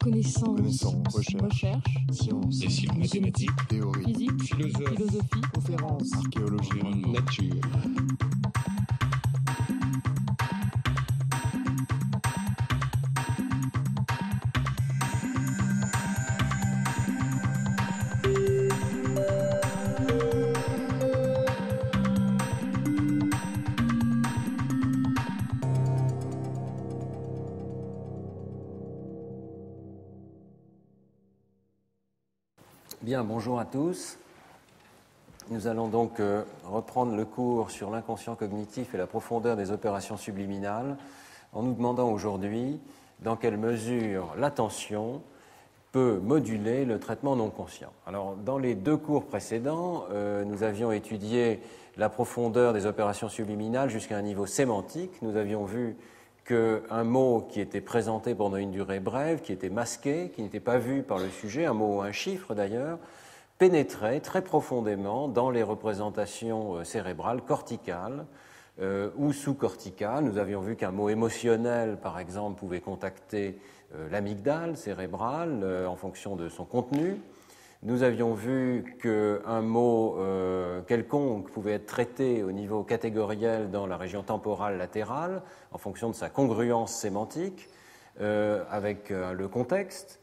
Connaissance, recherche, science, sciences, mathématiques, théorie, physique, philosophie, conférence, archéologie, nature. Bien, bonjour à tous. Nous allons donc reprendre le cours sur l'inconscient cognitif et la profondeur des opérations subliminales en nous demandant aujourd'hui dans quelle mesure l'attention peut moduler le traitement non conscient. Alors, dans les deux cours précédents, nous avions étudié la profondeur des opérations subliminales jusqu'à un niveau sémantique. Nous avions vu qu'un mot qui était présenté pendant une durée brève, qui était masqué, qui n'était pas vu par le sujet, un mot ou un chiffre d'ailleurs, pénétrait très profondément dans les représentations cérébrales, corticales ou sous-corticales. Nous avions vu qu'un mot émotionnel, par exemple, pouvait contacter l'amygdale cérébrale en fonction de son contenu. Nous avions vu qu'un mot quelconque pouvait être traité au niveau catégoriel dans la région temporale latérale en fonction de sa congruence sémantique avec le contexte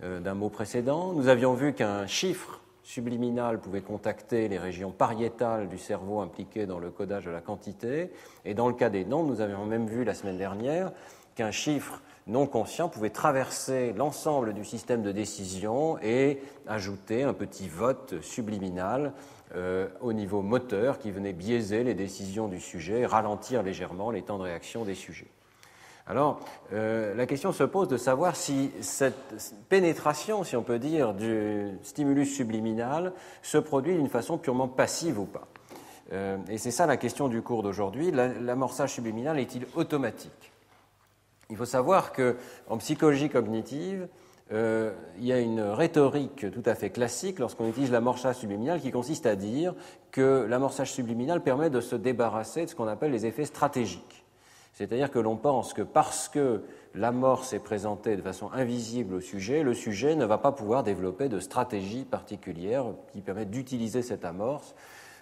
d'un mot précédent. Nous avions vu qu'un chiffre subliminal pouvait contacter les régions pariétales du cerveau impliquées dans le codage de la quantité. Et dans le cas des nombres, nous avions même vu la semaine dernière qu'un chiffre non conscient pouvait traverser l'ensemble du système de décision et ajouter un petit vote subliminal au niveau moteur qui venait biaiser les décisions du sujet et ralentir légèrement les temps de réaction des sujets. Alors, la question se pose de savoir si cette pénétration, si on peut dire, du stimulus subliminal se produit d'une façon purement passive ou pas. Et c'est ça la question du cours d'aujourd'hui. L'amorçage subliminal est-il automatique ? Il faut savoir qu'en psychologie cognitive, il y a une rhétorique tout à fait classique lorsqu'on utilise l'amorçage subliminal qui consiste à dire que l'amorçage subliminal permet de se débarrasser de ce qu'on appelle les effets stratégiques. C'est-à-dire que l'on pense que parce que l'amorce est présentée de façon invisible au sujet, le sujet ne va pas pouvoir développer de stratégie particulière qui permette d'utiliser cette amorce.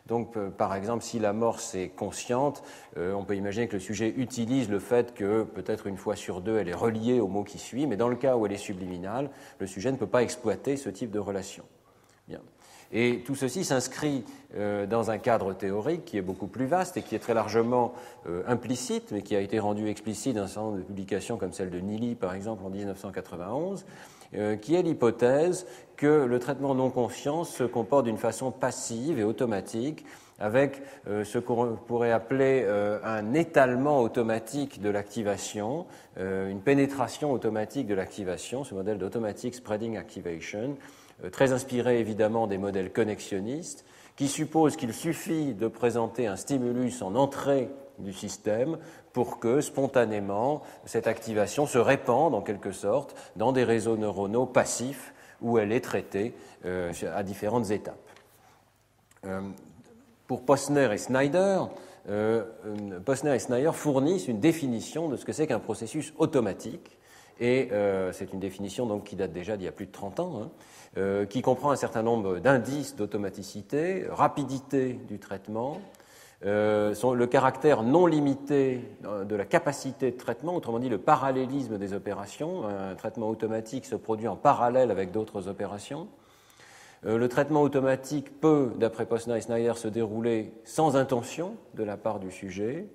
Donc, par exemple, si l'amorce est consciente, on peut imaginer que le sujet utilise le fait que, peut-être une fois sur deux, elle est reliée au mot qui suit, mais dans le cas où elle est subliminale, le sujet ne peut pas exploiter ce type de relation. Bien. Et tout ceci s'inscrit dans un cadre théorique qui est beaucoup plus vaste et qui est très largement implicite, mais qui a été rendu explicite dans un certain nombre de publications comme celle de Neely, par exemple, en 1991, qui est l'hypothèse que le traitement non conscient se comporte d'une façon passive et automatique, avec ce qu'on pourrait appeler un étalement automatique de l'activation, une pénétration automatique de l'activation, ce modèle d'automatic spreading activation, très inspiré évidemment des modèles connexionnistes, qui suppose qu'il suffit de présenter un stimulus en entrée du système pour que, spontanément, cette activation se répande, en quelque sorte, dans des réseaux neuronaux passifs où elle est traitée à différentes étapes. Pour Posner et Snyder, fournissent une définition de ce que c'est qu'un processus automatique, et c'est une définition donc, qui date déjà d'il y a plus de 30 ans, qui comprend un certain nombre d'indices d'automaticité, rapidité du traitement, le caractère non limité de la capacité de traitement, autrement dit le parallélisme des opérations. Un traitement automatique se produit en parallèle avec d'autres opérations. Le traitement automatique peut, d'après Posner et Snyder, se dérouler sans intention de la part du sujet.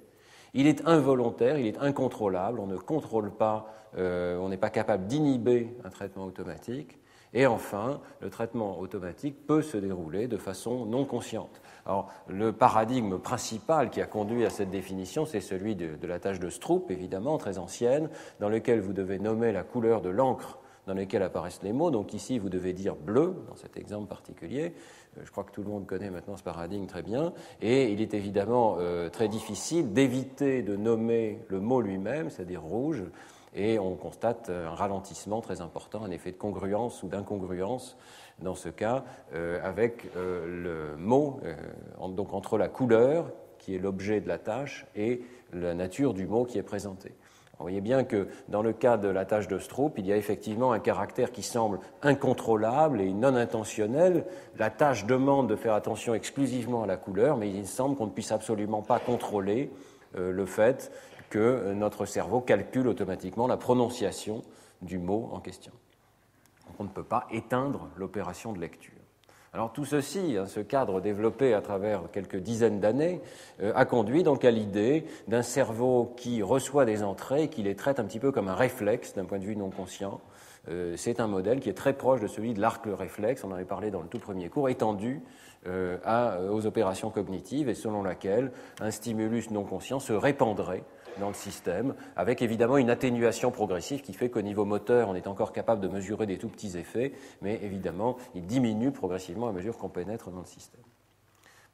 Il est involontaire, il est incontrôlable, on ne contrôle pas, on n'est pas capable d'inhiber un traitement automatique. Et enfin, le traitement automatique peut se dérouler de façon non consciente. Alors, le paradigme principal qui a conduit à cette définition, c'est celui de la tâche de Stroop, évidemment, très ancienne, dans lequel vous devez nommer la couleur de l'encre dans laquelle apparaissent les mots. Donc ici, vous devez dire bleu, dans cet exemple particulier. Je crois que tout le monde connaît maintenant ce paradigme très bien. Et il est évidemment très difficile d'éviter de nommer le mot lui-même, c'est-à-dire rouge. Et on constate un ralentissement très important, un effet de congruence ou d'incongruence dans ce cas avec le mot, donc entre la couleur qui est l'objet de la tâche et la nature du mot qui est présenté. Vous voyez bien que dans le cas de la tâche de Stroop, il y a effectivement un caractère qui semble incontrôlable et non intentionnel. La tâche demande de faire attention exclusivement à la couleur, mais il semble qu'on ne puisse absolument pas contrôler le fait que notre cerveau calcule automatiquement la prononciation du mot en question. Donc on ne peut pas éteindre l'opération de lecture. Alors tout ceci, ce cadre développé à travers quelques dizaines d'années, a conduit donc à l'idée d'un cerveau qui reçoit des entrées et qui les traite un petit peu comme un réflexe d'un point de vue non conscient. C'est un modèle qui est très proche de celui de l'arc réflexe, on en avait parlé dans le tout premier cours, étendu aux opérations cognitives et selon laquelle un stimulus non conscient se répandrait dans le système, avec évidemment une atténuation progressive qui fait qu'au niveau moteur, on est encore capable de mesurer des tout petits effets, mais évidemment, il diminue progressivement à mesure qu'on pénètre dans le système.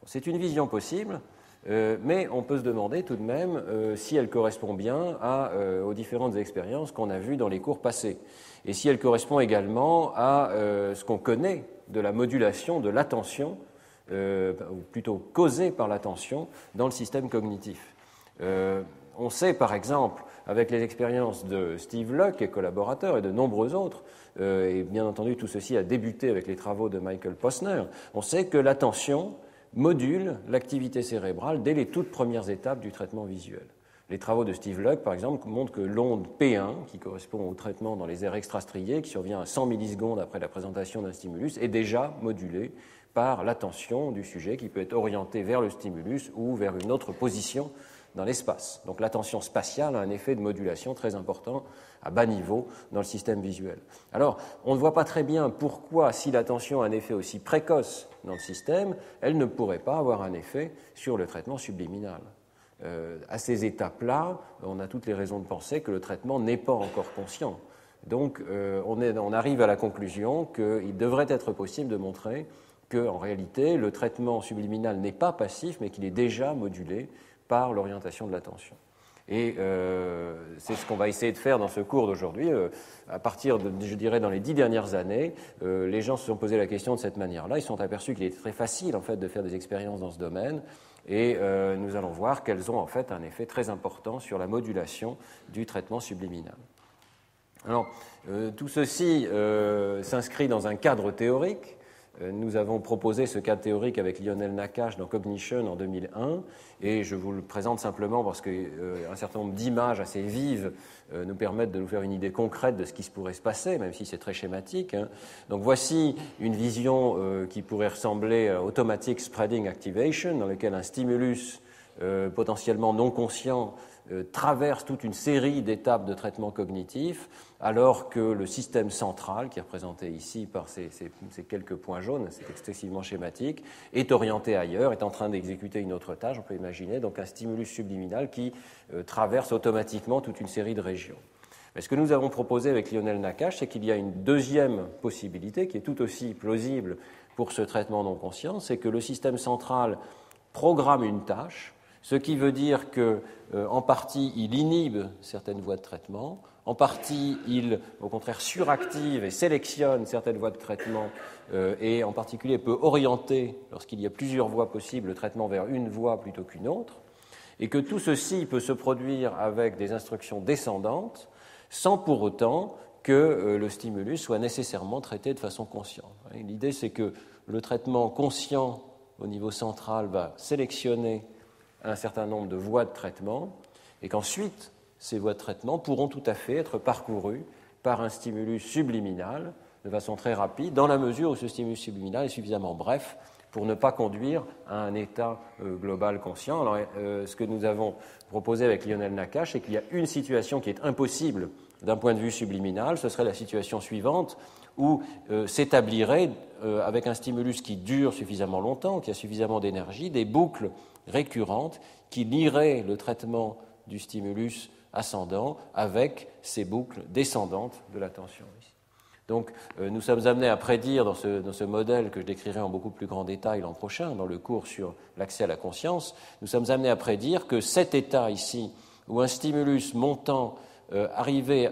Bon, c'est une vision possible, mais on peut se demander tout de même si elle correspond bien aux différentes expériences qu'on a vues dans les cours passés, et si elle correspond également à ce qu'on connaît de la modulation de l'attention, ou plutôt causée par l'attention, dans le système cognitif. On sait, par exemple, avec les expériences de Steve Luck et collaborateurs et de nombreux autres, et bien entendu tout ceci a débuté avec les travaux de Michael Posner, on sait que l'attention module l'activité cérébrale dès les toutes premières étapes du traitement visuel. Les travaux de Steve Luck, par exemple, montrent que l'onde P1, qui correspond au traitement dans les aires extrastriées, qui survient à 100 millisecondes après la présentation d'un stimulus, est déjà modulée par l'attention du sujet qui peut être orientée vers le stimulus ou vers une autre position dans l'espace. Donc l'attention spatiale a un effet de modulation très important à bas niveau dans le système visuel. Alors, on ne voit pas très bien pourquoi, si l'attention a un effet aussi précoce dans le système, elle ne pourrait pas avoir un effet sur le traitement subliminal. À ces étapes-là, on a toutes les raisons de penser que le traitement n'est pas encore conscient. Donc, on arrive à la conclusion qu'il devrait être possible de montrer qu'en réalité, le traitement subliminal n'est pas passif, mais qu'il est déjà modulé par l'orientation de l'attention. Et c'est ce qu'on va essayer de faire dans ce cours d'aujourd'hui. À partir de, je dirais, dans les 10 dernières années, les gens se sont posé la question de cette manière-là. Ils se sont aperçus qu'il était très facile, en fait, de faire des expériences dans ce domaine. Et nous allons voir qu'elles ont, en fait, un effet très important sur la modulation du traitement subliminal. Alors, tout ceci s'inscrit dans un cadre théorique. Nous avons proposé ce cadre théorique avec Lionel Nakache dans Cognition en 2001, et je vous le présente simplement parce qu'un certain nombre d'images assez vives nous permettent de nous faire une idée concrète de ce qui se pourrait se passer, même si c'est très schématique. Donc voici une vision qui pourrait ressembler à Automatic Spreading Activation, dans lequel un stimulus potentiellement non conscient traverse toute une série d'étapes de traitement cognitif, alors que le système central, qui est représenté ici par ces quelques points jaunes, c'est excessivement schématique, est orienté ailleurs, est en train d'exécuter une autre tâche, on peut imaginer, donc un stimulus subliminal qui traverse automatiquement toute une série de régions. Mais ce que nous avons proposé avec Lionel Nakache, c'est qu'il y a une deuxième possibilité qui est tout aussi plausible pour ce traitement non conscient, c'est que le système central programme une tâche, ce qui veut dire qu'en partie, il inhibe certaines voies de traitement, en partie, il, au contraire, suractive et sélectionne certaines voies de traitement et en particulier peut orienter, lorsqu'il y a plusieurs voies possibles, le traitement vers une voie plutôt qu'une autre, et que tout ceci peut se produire avec des instructions descendantes sans pour autant que le stimulus soit nécessairement traité de façon consciente. L'idée, c'est que le traitement conscient au niveau central va sélectionner un certain nombre de voies de traitement et qu'ensuite, ces voies de traitement pourront tout à fait être parcourues par un stimulus subliminal de façon très rapide, dans la mesure où ce stimulus subliminal est suffisamment bref pour ne pas conduire à un état global conscient. Alors, ce que nous avons proposé avec Lionel Nakache, c'est qu'il y a une situation qui est impossible d'un point de vue subliminal, ce serait la situation suivante, où s'établirait, avec un stimulus qui dure suffisamment longtemps, qui a suffisamment d'énergie, des boucles récurrentes qui lieraient le traitement du stimulus ascendant avec ces boucles descendantes de l'attention. Donc, nous sommes amenés à prédire dans ce modèle que je décrirai en beaucoup plus grand détail l'an prochain, dans le cours sur l'accès à la conscience, nous sommes amenés à prédire que cet état ici, où un stimulus montant arriverait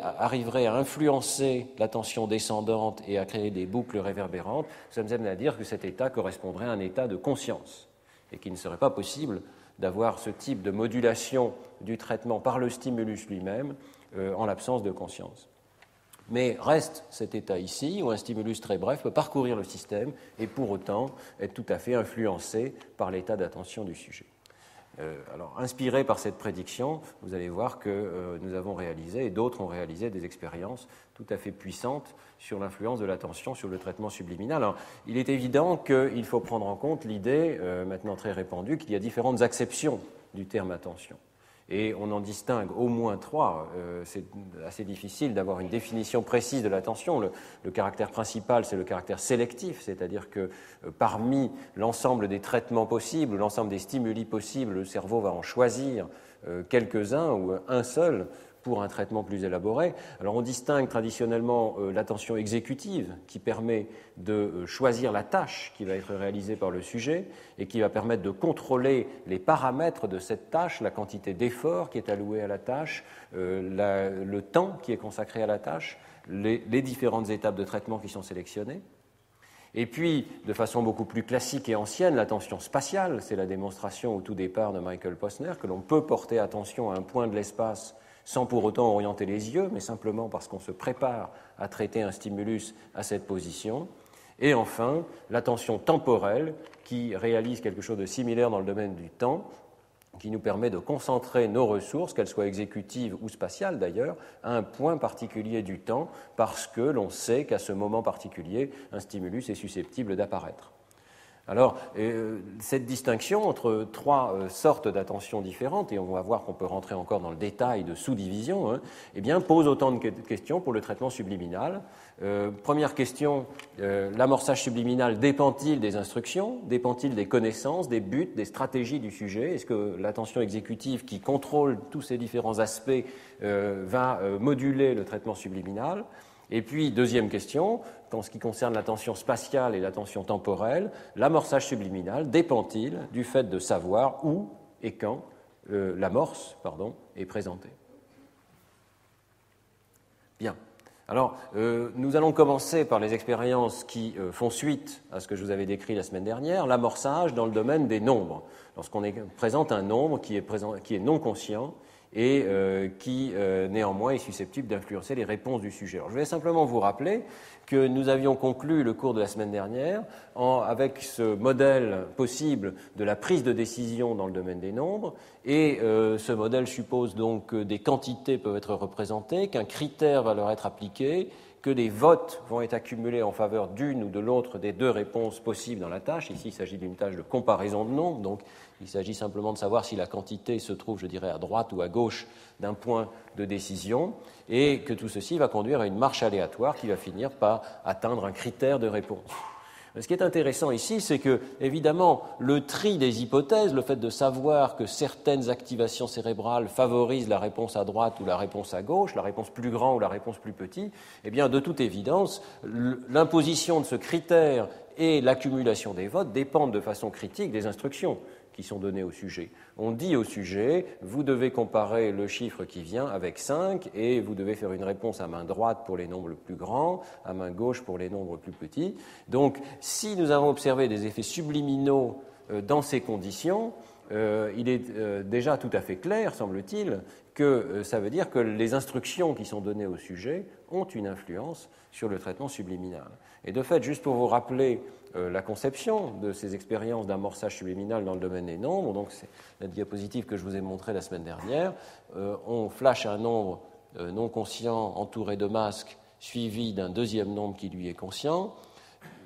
à influencer l'attention descendante et à créer des boucles réverbérantes, nous sommes amenés à dire que cet état correspondrait à un état de conscience et qu'il ne serait pas possible d'avoir ce type de modulation du traitement par le stimulus lui-même en l'absence de conscience. Mais reste cet état ici, où un stimulus très bref peut parcourir le système et pour autant être tout à fait influencé par l'état d'attention du sujet. Alors, inspiré par cette prédiction, vous allez voir que nous avons réalisé, et d'autres ont réalisé, des expériences tout à fait puissantes sur l'influence de l'attention sur le traitement subliminal. Alors, il est évident qu'il faut prendre en compte l'idée, maintenant très répandue, qu'il y a différentes acceptions du terme attention. Et on en distingue au moins trois. C'est assez difficile d'avoir une définition précise de l'attention. Le caractère principal, c'est le caractère sélectif, c'est-à-dire que parmi l'ensemble des traitements possibles, l'ensemble des stimuli possibles, le cerveau va en choisir quelques-uns ou un seul pour un traitement plus élaboré. Alors on distingue traditionnellement l'attention exécutive qui permet de choisir la tâche qui va être réalisée par le sujet et qui va permettre de contrôler les paramètres de cette tâche, la quantité d'effort qui est allouée à la tâche, le temps qui est consacré à la tâche, les différentes étapes de traitement qui sont sélectionnées. Et puis, de façon beaucoup plus classique et ancienne, l'attention spatiale, c'est la démonstration au tout départ de Michael Posner que l'on peut porter attention à un point de l'espace sans pour autant orienter les yeux, mais simplement parce qu'on se prépare à traiter un stimulus à cette position. Et enfin, l'attention temporelle, qui réalise quelque chose de similaire dans le domaine du temps, qui nous permet de concentrer nos ressources, qu'elles soient exécutives ou spatiales d'ailleurs, à un point particulier du temps, parce que l'on sait qu'à ce moment particulier, un stimulus est susceptible d'apparaître. Alors, cette distinction entre trois sortes d'attention différentes, et on va voir qu'on peut rentrer encore dans le détail de sous-division, eh bien, pose autant de questions pour le traitement subliminal. Première question, l'amorçage subliminal dépend-il des instructions? Dépend-il des connaissances, des buts, des stratégies du sujet? Est-ce que l'attention exécutive qui contrôle tous ces différents aspects va moduler le traitement subliminal? Et puis, deuxième question, en ce qui concerne l'attention spatiale et l'attention temporelle, l'amorçage subliminal dépend-il du fait de savoir où et quand l'amorce est présentée? Bien. Alors, nous allons commencer par les expériences qui font suite à ce que je vous avais décrit la semaine dernière, l'amorçage dans le domaine des nombres. Lorsqu'on présente un nombre qui est non conscient, et qui, néanmoins, est susceptible d'influencer les réponses du sujet. Alors, je vais simplement vous rappeler que nous avions conclu le cours de la semaine dernière avec ce modèle possible de la prise de décision dans le domaine des nombres, et ce modèle suppose donc que des quantités peuvent être représentées, qu'un critère va leur être appliqué, que des votes vont être accumulés en faveur d'une ou de l'autre des deux réponses possibles dans la tâche. Ici, il s'agit d'une tâche de comparaison de nombres, donc il s'agit simplement de savoir si la quantité se trouve, je dirais, à droite ou à gauche d'un point de décision, et que tout ceci va conduire à une marche aléatoire qui va finir par atteindre un critère de réponse. Ce qui est intéressant ici, c'est que, évidemment, le tri des hypothèses, le fait de savoir que certaines activations cérébrales favorisent la réponse à droite ou la réponse à gauche, la réponse plus grande ou la réponse plus petite, eh bien, de toute évidence, l'imposition de ce critère et l'accumulation des votes dépendent de façon critique des instructions qui sont données au sujet. On dit au sujet, vous devez comparer le chiffre qui vient avec 5 et vous devez faire une réponse à main droite pour les nombres les plus grands, à main gauche pour les nombres plus petits. Donc, si nous avons observé des effets subliminaux dans ces conditions, il est déjà tout à fait clair, semble-t-il, que ça veut dire que les instructions qui sont données au sujet ont une influence sur le traitement subliminal. Et de fait, juste pour vous rappeler la conception de ces expériences d'amorçage subliminal dans le domaine des nombres, donc c'est la diapositive que je vous ai montrée la semaine dernière, on flash un nombre non conscient entouré de masques suivi d'un deuxième nombre qui lui est conscient.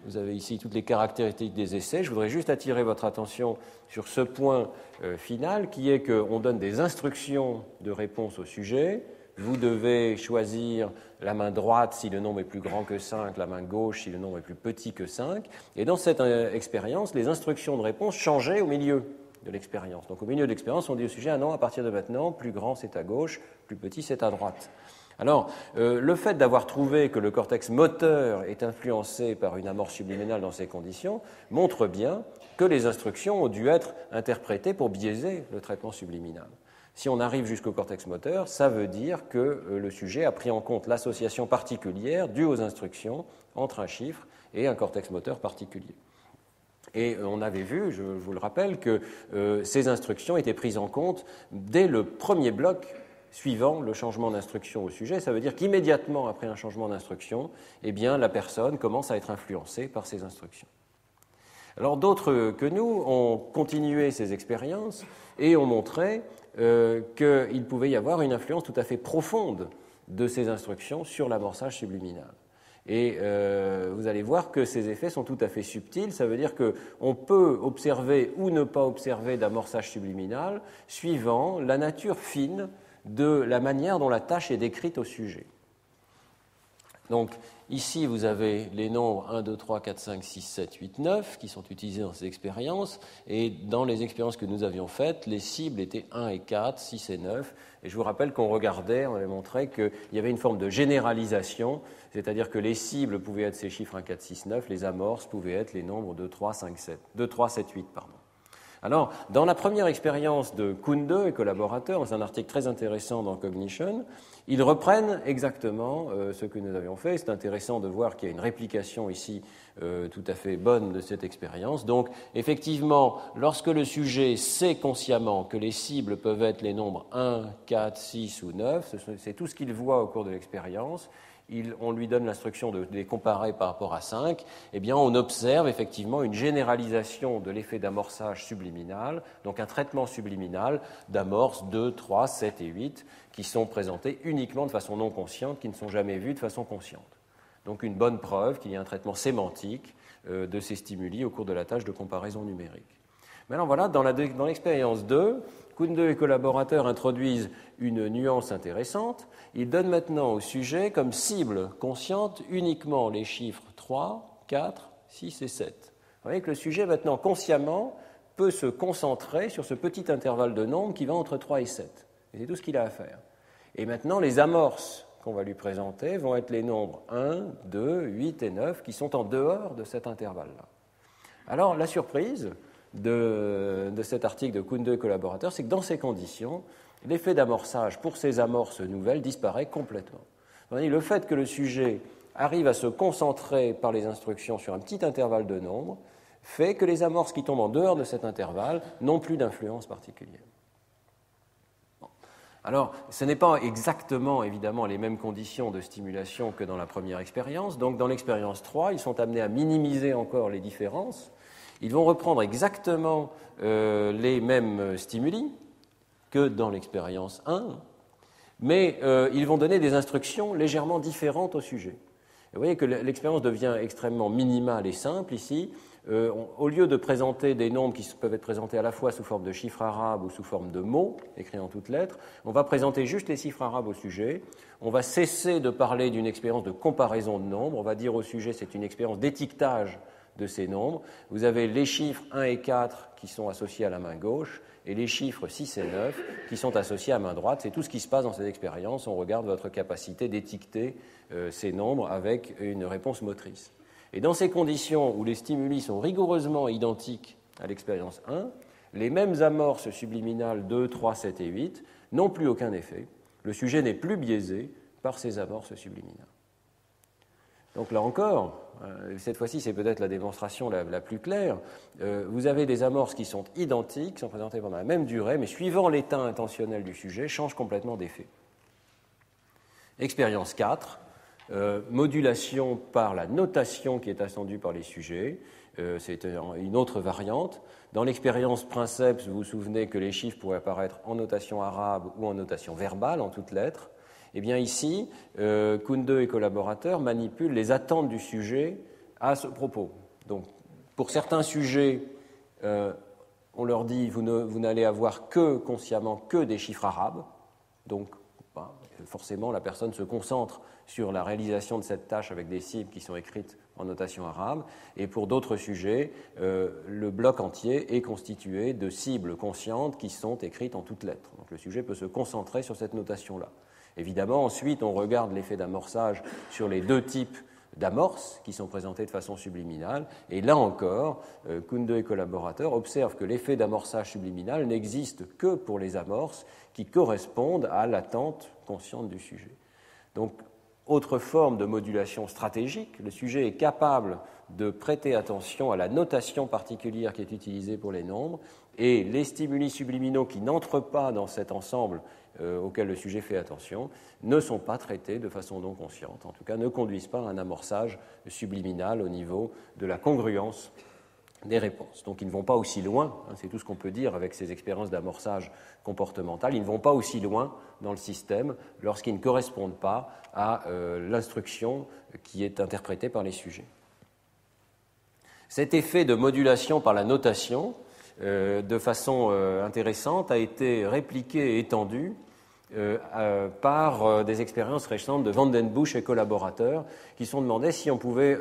Vous avez ici toutes les caractéristiques des essais. Je voudrais juste attirer votre attention sur ce point final qui est qu'on donne des instructions de réponse au sujet. Vous devez choisir la main droite si le nombre est plus grand que 5, la main gauche si le nombre est plus petit que 5. Et dans cette expérience, les instructions de réponse changeaient au milieu de l'expérience. Donc au milieu de l'expérience, on dit au sujet, ah non, à partir de maintenant, plus grand c'est à gauche, plus petit c'est à droite. Alors, le fait d'avoir trouvé que le cortex moteur est influencé par une amorce subliminale dans ces conditions montre bien que les instructions ont dû être interprétées pour biaiser le traitement subliminal. Si on arrive jusqu'au cortex moteur, ça veut dire que le sujet a pris en compte l'association particulière due aux instructions entre un chiffre et un cortex moteur particulier. Et on avait vu, je vous le rappelle, que ces instructions étaient prises en compte dès le premier bloc suivant le changement d'instruction au sujet. Ça veut dire qu'immédiatement après un changement d'instruction, eh bien, la personne commence à être influencée par ces instructions. Alors d'autres que nous ont continué ces expériences et ont montré qu'il pouvait y avoir une influence tout à fait profonde de ces instructions sur l'amorçage subliminal. Et vous allez voir que ces effets sont tout à fait subtils. Ça veut dire qu'on peut observer ou ne pas observer d'amorçage subliminal suivant la nature fine de la manière dont la tâche est décrite au sujet. Donc ici, vous avez les nombres 1, 2, 3, 4, 5, 6, 7, 8, 9 qui sont utilisés dans ces expériences. Et dans les expériences que nous avions faites, les cibles étaient 1 et 4, 6 et 9. Et je vous rappelle qu'on regardait, on avait montré qu'il y avait une forme de généralisation, c'est-à-dire que les cibles pouvaient être ces chiffres 1, 4, 6, 9, les amorces pouvaient être les nombres 2, 3, 5, 7, 2, 3, 7, 8, pardon. Alors, dans la première expérience de Kunde et collaborateurs, dans un article très intéressant dans Cognition, ils reprennent exactement ce que nous avions fait. C'est intéressant de voir qu'il y a une réplication ici tout à fait bonne de cette expérience. Donc, effectivement, lorsque le sujet sait consciemment que les cibles peuvent être les nombres 1, 4, 6 ou 9, c'est tout ce qu'il voit au cours de l'expérience, on lui donne l'instruction de les comparer par rapport à 5, eh bien on observe effectivement une généralisation de l'effet d'amorçage subliminal, donc un traitement subliminal d'amorces 2, 3, 7 et 8 qui sont présentés uniquement de façon non consciente, qui ne sont jamais vus de façon consciente. Donc une bonne preuve qu'il y a un traitement sémantique de ces stimuli au cours de la tâche de comparaison numérique. Maintenant voilà, dans l'expérience 2, Kunde et collaborateurs introduisent une nuance intéressante. Ils donnent maintenant au sujet comme cible consciente uniquement les chiffres 3, 4, 6 et 7. Vous voyez que le sujet maintenant consciemment peut se concentrer sur ce petit intervalle de nombres qui va entre 3 et 7. Et c'est tout ce qu'il a à faire. Et maintenant, les amorces qu'on va lui présenter vont être les nombres 1, 2, 8 et 9 qui sont en dehors de cet intervalle-là. Alors, la surprise de cet article de Kunde et collaborateurs, c'est que dans ces conditions, l'effet d'amorçage pour ces amorces nouvelles disparaît complètement. Le fait que le sujet arrive à se concentrer par les instructions sur un petit intervalle de nombres fait que les amorces qui tombent en dehors de cet intervalle n'ont plus d'influence particulière. Bon. Alors, ce n'est pas exactement, évidemment, les mêmes conditions de stimulation que dans la première expérience. Donc, dans l'expérience 3, ils sont amenés à minimiser encore les différences. Ils vont reprendre exactement les mêmes stimuli que dans l'expérience 1, mais ils vont donner des instructions légèrement différentes au sujet. Et vous voyez que l'expérience devient extrêmement minimale et simple ici. Au lieu de présenter des nombres qui peuvent être présentés à la fois sous forme de chiffres arabes ou sous forme de mots, écrits en toutes lettres, on va présenter juste les chiffres arabes au sujet. On va cesser de parler d'une expérience de comparaison de nombres. On va dire au sujet c'est une expérience d'étiquetage de ces nombres. Vous avez les chiffres 1 et 4 qui sont associés à la main gauche et les chiffres 6 et 9 qui sont associés à la main droite. C'est tout ce qui se passe dans cette expérience. On regarde votre capacité d'étiqueter ces nombres avec une réponse motrice. Et dans ces conditions où les stimuli sont rigoureusement identiques à l'expérience 1, les mêmes amorces subliminales 2, 3, 7 et 8 n'ont plus aucun effet. Le sujet n'est plus biaisé par ces amorces subliminales. Donc là encore, cette fois-ci c'est peut-être la démonstration la plus claire, vous avez des amorces qui sont identiques, qui sont présentées pendant la même durée, mais suivant l'état intentionnel du sujet, changent complètement d'effet. Expérience 4, modulation par la notation qui est attendue par les sujets, c'est une autre variante. Dans l'expérience Princeps, vous vous souvenez que les chiffres pourraient apparaître en notation arabe ou en notation verbale, en toutes lettres. Eh bien ici, Kunde et collaborateurs manipulent les attentes du sujet à ce propos. Donc, pour certains sujets, on leur dit vous n'allez avoir consciemment que des chiffres arabes. Donc, forcément, la personne se concentre sur la réalisation de cette tâche avec des cibles qui sont écrites en notation arabe. Et pour d'autres sujets, le bloc entier est constitué de cibles conscientes qui sont écrites en toutes lettres. Donc, le sujet peut se concentrer sur cette notation-là. Évidemment, ensuite, on regarde l'effet d'amorçage sur les deux types d'amorces qui sont présentées de façon subliminale. Et là encore, Kunde et collaborateurs observent que l'effet d'amorçage subliminal n'existe que pour les amorces qui correspondent à l'attente consciente du sujet. Donc, autre forme de modulation stratégique, le sujet est capable de prêter attention à la notation particulière qui est utilisée pour les nombres, et les stimuli subliminaux qui n'entrent pas dans cet ensemble auxquels le sujet fait attention ne sont pas traités de façon non consciente, en tout cas ne conduisent pas à un amorçage subliminal au niveau de la congruence des réponses. Donc ils ne vont pas aussi loin, c'est tout ce qu'on peut dire avec ces expériences d'amorçage comportemental, ils ne vont pas aussi loin dans le système lorsqu'ils ne correspondent pas à l'instruction qui est interprétée par les sujets. Cet effet de modulation par la notation, de façon intéressante, a été répliqué et étendu par des expériences récentes de Van den Bussche et collaborateurs qui se sont demandé si on pouvait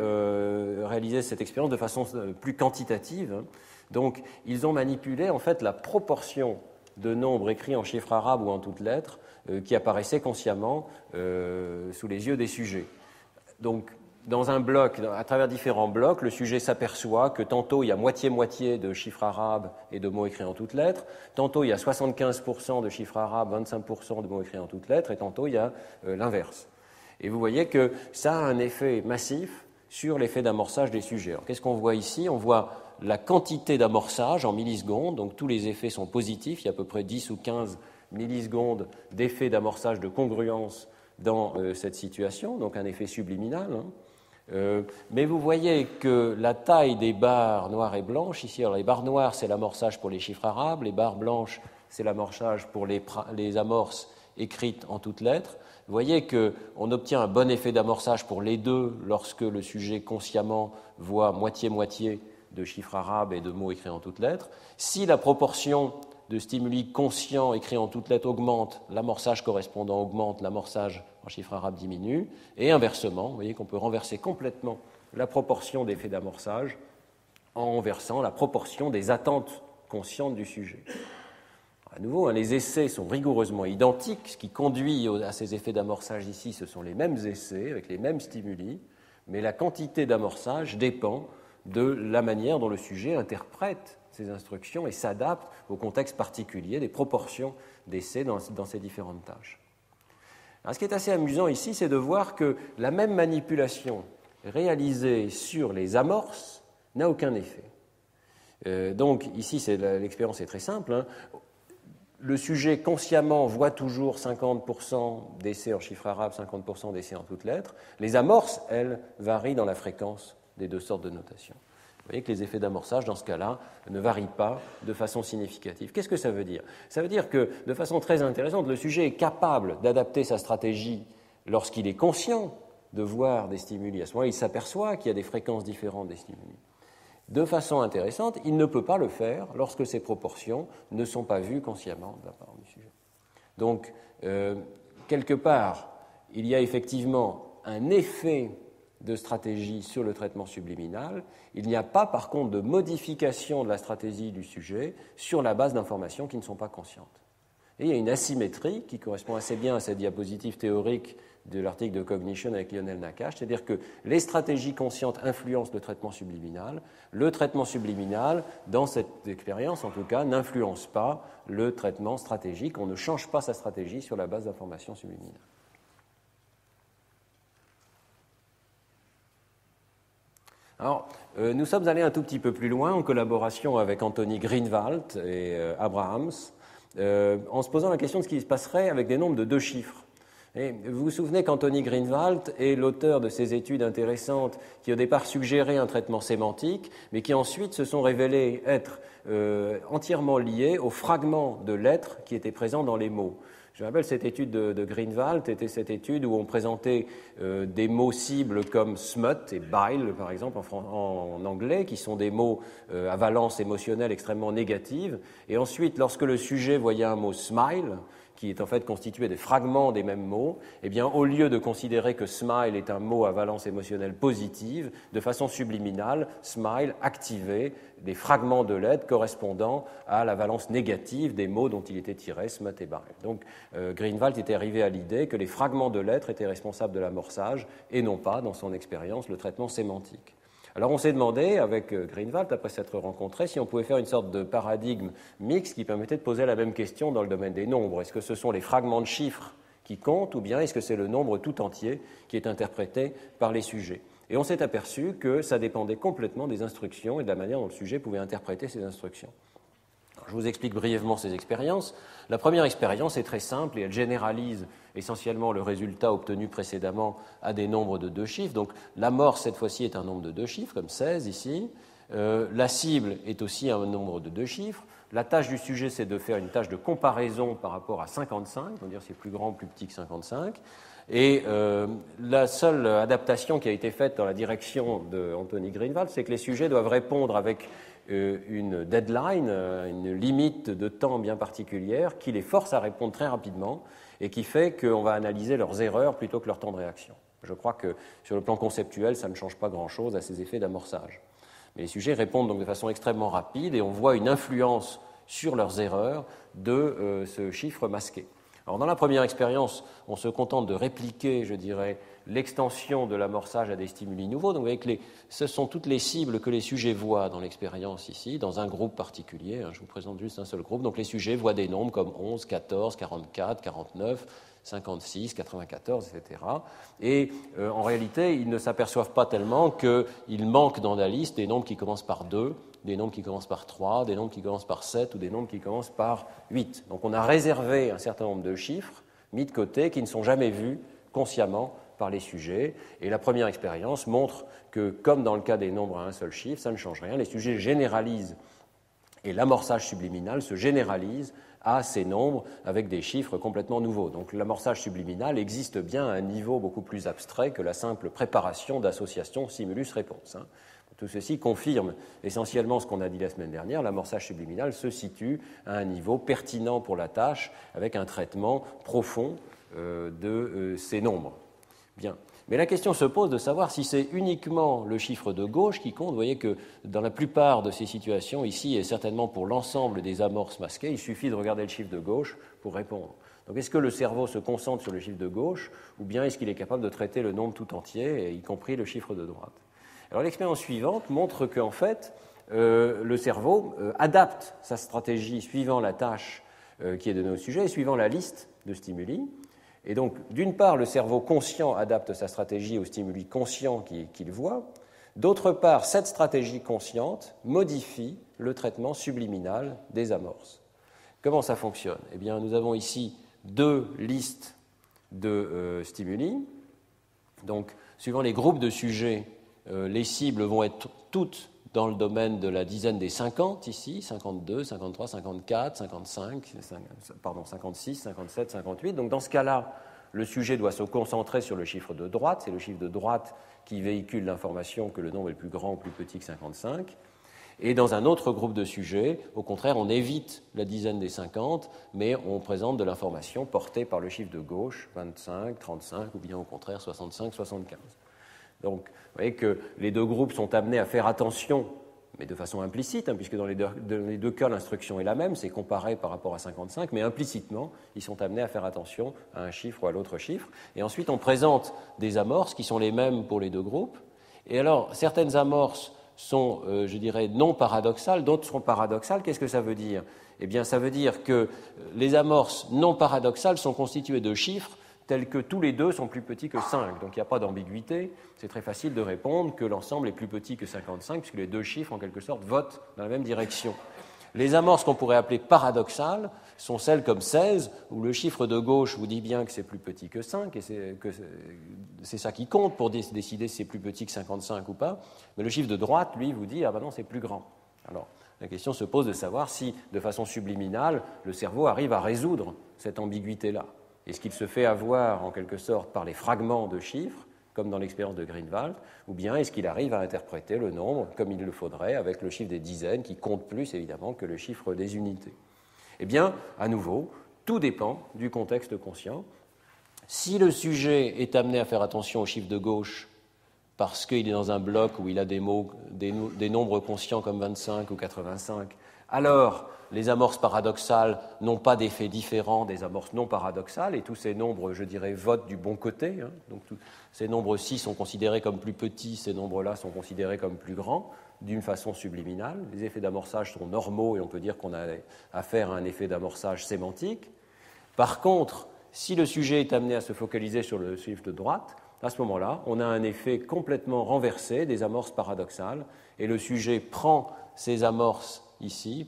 réaliser cette expérience de façon plus quantitative. Donc, ils ont manipulé en fait la proportion de nombres écrits en chiffres arabes ou en toutes lettres qui apparaissaient consciemment sous les yeux des sujets. Donc, dans un bloc, à travers différents blocs, le sujet s'aperçoit que tantôt il y a moitié-moitié de chiffres arabes et de mots écrits en toutes lettres, tantôt il y a 75% de chiffres arabes, 25% de mots écrits en toutes lettres, et tantôt il y a l'inverse. Et vous voyez que ça a un effet massif sur l'effet d'amorçage des sujets. Alors, qu'est-ce qu'on voit ici? On voit la quantité d'amorçage en millisecondes, donc tous les effets sont positifs, il y a à peu près 10 ou 15 millisecondes d'effet d'amorçage de congruence dans cette situation, donc un effet subliminal. Mais vous voyez que la taille des barres noires et blanches, ici, alors les barres noires, c'est l'amorçage pour les chiffres arabes, les barres blanches, c'est l'amorçage pour les amorces écrites en toutes lettres. Vous voyez qu'on obtient un bon effet d'amorçage pour les deux lorsque le sujet consciemment voit moitié-moitié de chiffres arabes et de mots écrits en toutes lettres. Si la proportion de stimuli conscients écrits en toutes lettres augmente, l'amorçage correspondant augmente, l'amorçage en chiffres arabes diminue, et inversement, vous voyez qu'on peut renverser complètement la proportion d'effets d'amorçage en renversant la proportion des attentes conscientes du sujet. À nouveau, les essais sont rigoureusement identiques, ce qui conduit à ces effets d'amorçage ici, ce sont les mêmes essais, avec les mêmes stimuli, mais la quantité d'amorçage dépend de la manière dont le sujet interprète ces instructions et s'adapte au contexte particulier des proportions d'essais dans ces différentes tâches. Alors, ce qui est assez amusant ici, c'est de voir que la même manipulation réalisée sur les amorces n'a aucun effet. Donc ici, l'expérience est très simple. Le sujet consciemment voit toujours 50% d'essais en chiffres arabes, 50% d'essais en toutes lettres. Les amorces, elles, varient dans la fréquence des deux sortes de notation. Vous voyez que les effets d'amorçage, dans ce cas-là, ne varient pas de façon significative. Qu'est-ce que ça veut dire? Ça veut dire que, de façon très intéressante, le sujet est capable d'adapter sa stratégie lorsqu'il est conscient de voir des stimuli. À ce moment-là, il s'aperçoit qu'il y a des fréquences différentes des stimuli. De façon intéressante, il ne peut pas le faire lorsque ces proportions ne sont pas vues consciemment de la part du sujet. Donc, quelque part, il y a effectivement un effet de stratégie sur le traitement subliminal. Il n'y a pas, par contre, de modification de la stratégie du sujet sur la base d'informations qui ne sont pas conscientes. Et il y a une asymétrie qui correspond assez bien à cette diapositive théorique de l'article de Cognition avec Lionel Nakache, c'est-à-dire que les stratégies conscientes influencent le traitement subliminal. Le traitement subliminal, dans cette expérience en tout cas, n'influence pas le traitement stratégique. On ne change pas sa stratégie sur la base d'informations subliminales. Alors, nous sommes allés un tout petit peu plus loin en collaboration avec Anthony Greenwald et Abrahams, en se posant la question de ce qui se passerait avec des nombres de 2 chiffres. Et vous vous souvenez qu'Anthony Greenwald est l'auteur de ces études intéressantes qui au départ suggéraient un traitement sémantique, mais qui ensuite se sont révélées être entièrement liées aux fragments de lettres qui étaient présents dans les mots. Je me rappelle cette étude de Greenwald, était cette étude où on présentait des mots cibles comme smut et bile, par exemple, en anglais, qui sont des mots à valence émotionnelle extrêmement négative. Et ensuite, lorsque le sujet voyait un mot smile, qui est en fait constitué des fragments des mêmes mots, eh bien, au lieu de considérer que smile est un mot à valence émotionnelle positive, de façon subliminale, smile activait des fragments de lettres correspondant à la valence négative des mots dont il était tiré, smut et bile. Donc, Greenwald était arrivé à l'idée que les fragments de lettres étaient responsables de l'amorçage et non pas, dans son expérience, le traitement sémantique. Alors on s'est demandé, avec Greenwald, après s'être rencontrés, si on pouvait faire une sorte de paradigme mixte qui permettait de poser la même question dans le domaine des nombres. Est-ce que ce sont les fragments de chiffres qui comptent ou bien est-ce que c'est le nombre tout entier qui est interprété par les sujets? Et on s'est aperçu que ça dépendait complètement des instructions et de la manière dont le sujet pouvait interpréter ces instructions. je vous explique brièvement ces expériences. La première expérience est très simple et elle généralise essentiellement le résultat obtenu précédemment à des nombres de 2 chiffres. Donc l'amorce, cette fois-ci, est un nombre de 2 chiffres, comme 16 ici. La cible est aussi un nombre de 2 chiffres. La tâche du sujet, c'est de faire une tâche de comparaison par rapport à 55, on va dire c'est plus grand ou plus petit que 55. Et la seule adaptation qui a été faite dans la direction d'Anthony Greenwald, c'est que les sujets doivent répondre avec une deadline, une limite de temps bien particulière qui les force à répondre très rapidement et qui fait qu'on va analyser leurs erreurs plutôt que leur temps de réaction. Je crois que sur le plan conceptuel, ça ne change pas grand-chose à ces effets d'amorçage. Mais les sujets répondent donc de façon extrêmement rapide et on voit une influence sur leurs erreurs de ce chiffre masqué. Alors, dans la première expérience, on se contente de répliquer, je dirais, l'extension de l'amorçage à des stimuli nouveaux. Donc, vous voyez que ce sont toutes les cibles que les sujets voient dans l'expérience ici, dans un groupe particulier. Je vous présente juste un seul groupe. Donc, les sujets voient des nombres comme 11, 14, 44, 49, 56, 94, etc. Et en réalité, ils ne s'aperçoivent pas tellement qu'il manque dans la liste des nombres qui commencent par 2, des nombres qui commencent par 3, des nombres qui commencent par 7 ou des nombres qui commencent par 8. Donc on a réservé un certain nombre de chiffres mis de côté qui ne sont jamais vus consciemment par les sujets. Et la première expérience montre que, comme dans le cas des nombres à un seul chiffre, ça ne change rien. Les sujets généralisent et l'amorçage subliminal se généralise à ces nombres avec des chiffres complètement nouveaux. Donc l'amorçage subliminal existe bien à un niveau beaucoup plus abstrait que la simple préparation d'associations stimulus-réponse. Tout ceci confirme essentiellement ce qu'on a dit la semaine dernière. L'amorçage subliminal se situe à un niveau pertinent pour la tâche avec un traitement profond de ces nombres. Bien. Mais la question se pose de savoir si c'est uniquement le chiffre de gauche qui compte. Vous voyez que dans la plupart de ces situations, ici et certainement pour l'ensemble des amorces masquées, il suffit de regarder le chiffre de gauche pour répondre. Donc est-ce que le cerveau se concentre sur le chiffre de gauche ou bien est-ce qu'il est capable de traiter le nombre tout entier, y compris le chiffre de droite? Alors l'expérience suivante montre qu'en fait, le cerveau adapte sa stratégie suivant la tâche qui est donnée au sujet et suivant la liste de stimuli. Et donc, d'une part, le cerveau conscient adapte sa stratégie aux stimuli conscients qu'il voit. D'autre part, cette stratégie consciente modifie le traitement subliminal des amorces. Comment ça fonctionne? Eh bien, nous avons ici 2 listes de stimuli. Donc, suivant les groupes de sujets, les cibles vont être toutes dans le domaine de la dizaine des 50 ici, 52, 53, 54, 55, 56, 57, 58. Donc dans ce cas-là, le sujet doit se concentrer sur le chiffre de droite. C'est le chiffre de droite qui véhicule l'information que le nombre est plus grand ou plus petit que 55. Et dans un autre groupe de sujets, au contraire, on évite la dizaine des 50, mais on présente de l'information portée par le chiffre de gauche, 25, 35, ou bien au contraire 65, 75. Donc, vous voyez que les 2 groupes sont amenés à faire attention, mais de façon implicite, puisque dans les deux cas, l'instruction est la même, c'est comparé par rapport à 55, mais implicitement, ils sont amenés à faire attention à un chiffre ou à l'autre chiffre. Et ensuite, on présente des amorces qui sont les mêmes pour les 2 groupes. Et alors, certaines amorces sont, je dirais, non paradoxales, d'autres sont paradoxales. Qu'est-ce que ça veut dire? Eh bien, ça veut dire que les amorces non paradoxales sont constituées de chiffres tels que tous les 2 sont plus petits que 5. Donc il n'y a pas d'ambiguïté. C'est très facile de répondre que l'ensemble est plus petit que 55, puisque les 2 chiffres, en quelque sorte, votent dans la même direction. Les amorces qu'on pourrait appeler paradoxales sont celles comme 16, où le chiffre de gauche vous dit bien que c'est plus petit que 5, et c'est ça qui compte pour décider si c'est plus petit que 55 ou pas. Mais le chiffre de droite, lui, vous dit « Ah ben non, c'est plus grand ». Alors, la question se pose de savoir si, de façon subliminale, le cerveau arrive à résoudre cette ambiguïté-là. Est-ce qu'il se fait avoir, en quelque sorte, par les fragments de chiffres, comme dans l'expérience de Greenwald, ou bien est-ce qu'il arrive à interpréter le nombre comme il le faudrait, avec le chiffre des dizaines, qui compte plus, évidemment, que le chiffre des unités? Eh bien, à nouveau, tout dépend du contexte conscient. Si le sujet est amené à faire attention au chiffre de gauche, parce qu'il est dans un bloc où il a des nombres conscients comme 25 ou 85, alors les amorces paradoxales n'ont pas d'effet différent des amorces non paradoxales, et tous ces nombres, je dirais, votent du bon côté. Donc ces nombres-ci sont considérés comme plus petits, ces nombres-là sont considérés comme plus grands, d'une façon subliminale. Les effets d'amorçage sont normaux, et on peut dire qu'on a affaire à un effet d'amorçage sémantique. Par contre, si le sujet est amené à se focaliser sur le chiffre de droite, à ce moment-là, on a un effet complètement renversé des amorces paradoxales, et le sujet prend ces amorces ici,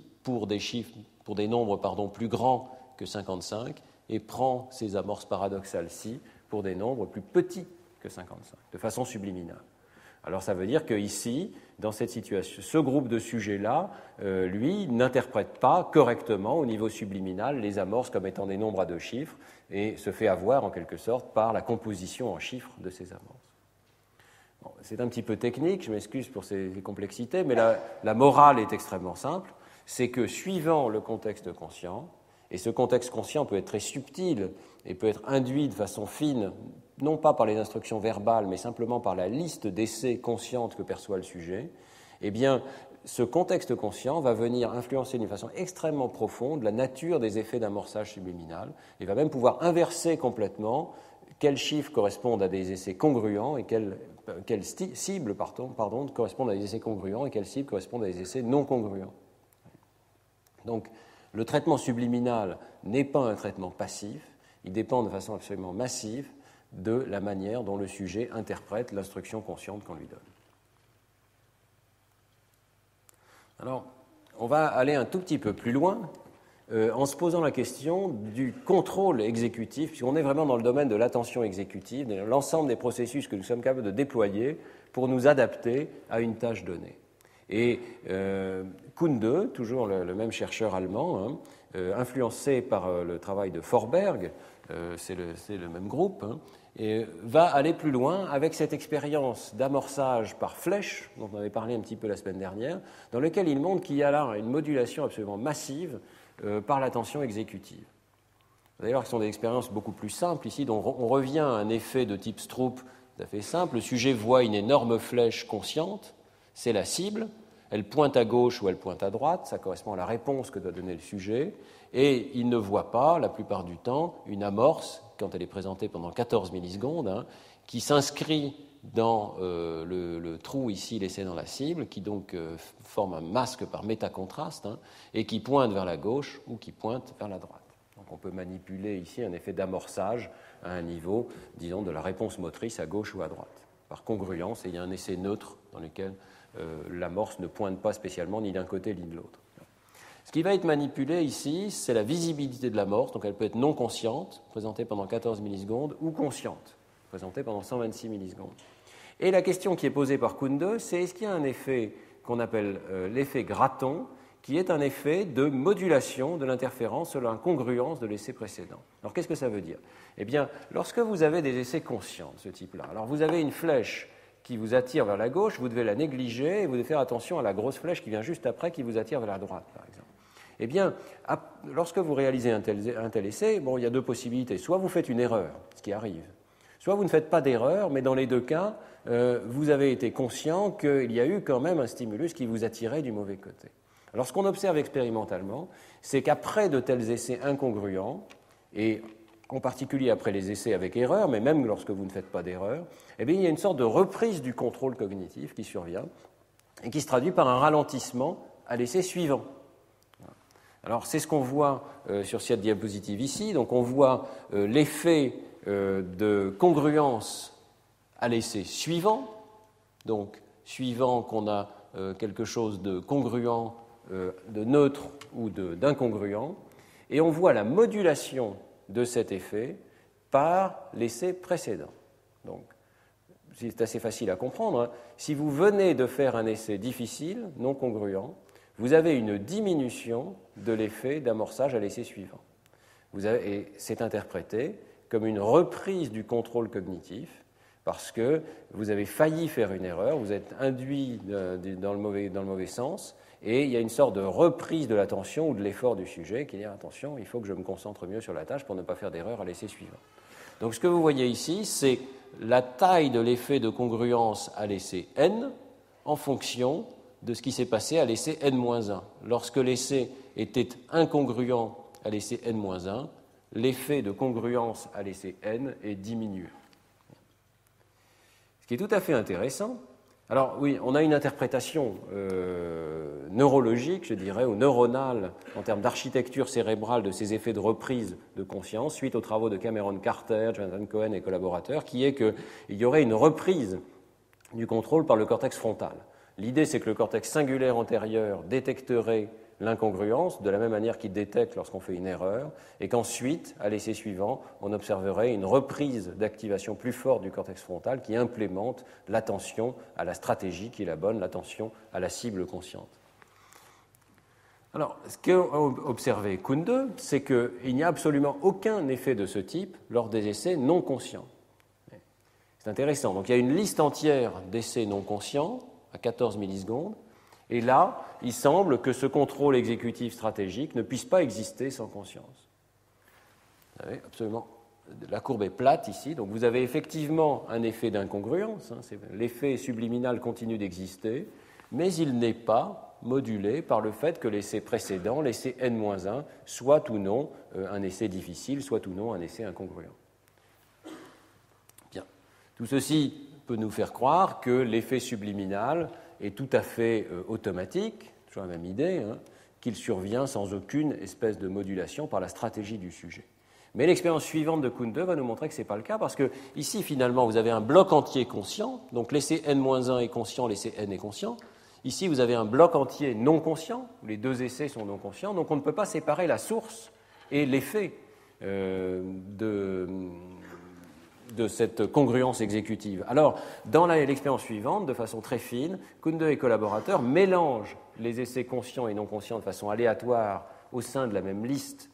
pour des nombres plus grands que 55 et prend ces amorces paradoxales-ci pour des nombres plus petits que 55, de façon subliminale. Alors ça veut dire qu'ici, dans cette situation, ce groupe de sujets-là, lui, n'interprète pas correctement au niveau subliminal les amorces comme étant des nombres à 2 chiffres et se fait avoir en quelque sorte par la composition en chiffres de ces amorces. Bon, c'est un petit peu technique, je m'excuse pour ces complexités, mais la morale est extrêmement simple, c'est que suivant le contexte conscient, et ce contexte conscient peut être très subtil et peut être induit de façon fine, non pas par les instructions verbales, mais simplement par la liste d'essais conscientes que perçoit le sujet, eh bien, ce contexte conscient va venir influencer d'une façon extrêmement profonde la nature des effets d'amorçage subliminal et va même pouvoir inverser complètement quels chiffres correspondent à des essais congruents et quelles cibles correspondent à des essais congruents et quelles cibles correspondent à des essais non congruents. Donc, le traitement subliminal n'est pas un traitement passif, il dépend de façon absolument massive de la manière dont le sujet interprète l'instruction consciente qu'on lui donne. Alors, on va aller un tout petit peu plus loin en se posant la question du contrôle exécutif, puisqu'on est vraiment dans le domaine de l'attention exécutive, de l'ensemble des processus que nous sommes capables de déployer pour nous adapter à une tâche donnée. Et Kunde, toujours le même chercheur allemand, influencé par le travail de Forberg, c'est le même groupe, et va aller plus loin avec cette expérience d'amorçage par flèche, dont on avait parlé un petit peu la semaine dernière, dans lequel il montre qu'il y a là une modulation absolument massive par l'attention exécutive. D'ailleurs, ce sont des expériences beaucoup plus simples ici, dont on revient à un effet de type Stroop tout à fait simple. Le sujet voit une énorme flèche consciente, c'est la cible, elle pointe à gauche ou elle pointe à droite, ça correspond à la réponse que doit donner le sujet, et il ne voit pas, la plupart du temps, une amorce, quand elle est présentée pendant 14 millisecondes, qui s'inscrit dans le trou ici laissé dans la cible, qui donc forme un masque par métacontraste, et qui pointe vers la gauche ou qui pointe vers la droite. Donc on peut manipuler ici un effet d'amorçage à un niveau, disons, de la réponse motrice à gauche ou à droite, par congruence, et il y a un essai neutre dans lequel l'amorce ne pointe pas spécialement ni d'un côté ni de l'autre. Ce qui va être manipulé ici, c'est la visibilité de l'amorce, donc elle peut être non consciente, présentée pendant 14 millisecondes, ou consciente, présentée pendant 126 millisecondes. Et la question qui est posée par Kunde, c'est est-ce qu'il y a un effet qu'on appelle l'effet Gratton, qui est un effet de modulation de l'interférence selon la congruence de l'essai précédent. Alors qu'est-ce que ça veut dire ? Eh bien, lorsque vous avez des essais conscients de ce type-là, alors vous avez une flèche qui vous attire vers la gauche, vous devez la négliger et vous devez faire attention à la grosse flèche qui vient juste après qui vous attire vers la droite, par exemple. Eh bien, lorsque vous réalisez un tel essai, il y a 2 possibilités. Soit vous faites une erreur, ce qui arrive, soit vous ne faites pas d'erreur, mais dans les 2 cas, vous avez été conscient qu'il y a eu quand même un stimulus qui vous attirait du mauvais côté. Alors, ce qu'on observe expérimentalement, c'est qu'après de tels essais incongruents, et en particulier après les essais avec erreur, mais même lorsque vous ne faites pas d'erreur, eh bien, il y a une sorte de reprise du contrôle cognitif qui survient et qui se traduit par un ralentissement à l'essai suivant. Alors, c'est ce qu'on voit sur cette diapositive ici. Donc, on voit l'effet de congruence à l'essai suivant. Donc, suivant qu'on a quelque chose de congruent, de neutre ou d'incongruent. Et on voit la modulation de cet effet par l'essai précédent. Donc, c'est assez facile à comprendre. Si vous venez de faire un essai difficile, non congruent, vous avez une diminution de l'effet d'amorçage à l'essai suivant. Et c'est interprété comme une reprise du contrôle cognitif parce que vous avez failli faire une erreur, vous êtes induit dans le mauvais sens, et il y a une sorte de reprise de l'attention ou de l'effort du sujet qui dit « attention, il faut que je me concentre mieux sur la tâche pour ne pas faire d'erreur à l'essai suivant ». Donc ce que vous voyez ici, c'est la taille de l'effet de congruence à l'essai n en fonction de ce qui s'est passé à l'essai n-1. Lorsque l'essai était incongruent à l'essai n-1, l'effet de congruence à l'essai n est diminué. Ce qui est tout à fait intéressant. Alors oui, on a une interprétation neurologique, je dirais, ou neuronale, en termes d'architecture cérébrale de ces effets de reprise de conscience, suite aux travaux de Cameron Carter, Jonathan Cohen et collaborateurs, qui est qu'il y aurait une reprise du contrôle par le cortex frontal. L'idée, c'est que le cortex singulaire antérieur détecterait l'incongruence, de la même manière qu'il détecte lorsqu'on fait une erreur, et qu'ensuite, à l'essai suivant, on observerait une reprise d'activation plus forte du cortex frontal qui implémente l'attention à la stratégie qui est la bonne, l'attention à la cible consciente. Alors, ce qu'a observé Kunde, c'est qu'il n'y a absolument aucun effet de ce type lors des essais non conscients. C'est intéressant. Donc, il y a une liste entière d'essais non conscients à 14 millisecondes, et là, il semble que ce contrôle exécutif stratégique ne puisse pas exister sans conscience. Vous savez, absolument. La courbe est plate ici, donc vous avez effectivement un effet d'incongruence. L'effet subliminal continue d'exister, mais il n'est pas modulé par le fait que l'essai précédent, l'essai N-1, soit ou non un essai difficile, soit ou non un essai incongruent. Bien. Tout ceci peut nous faire croire que l'effet subliminal est tout à fait automatique, toujours la même idée, qu'il survient sans aucune espèce de modulation par la stratégie du sujet. Mais l'expérience suivante de Kunde va nous montrer que ce n'est pas le cas, parce que ici, finalement, vous avez un bloc entier conscient, donc l'essai N-1 est conscient, l'essai N est conscient. Ici, vous avez un bloc entier non conscient, où les deux essais sont non conscients, donc on ne peut pas séparer la source et l'effet de cette congruence exécutive. Alors, dans l'expérience suivante, de façon très fine, Kunde et collaborateurs mélangent les essais conscients et non conscients de façon aléatoire au sein de la même liste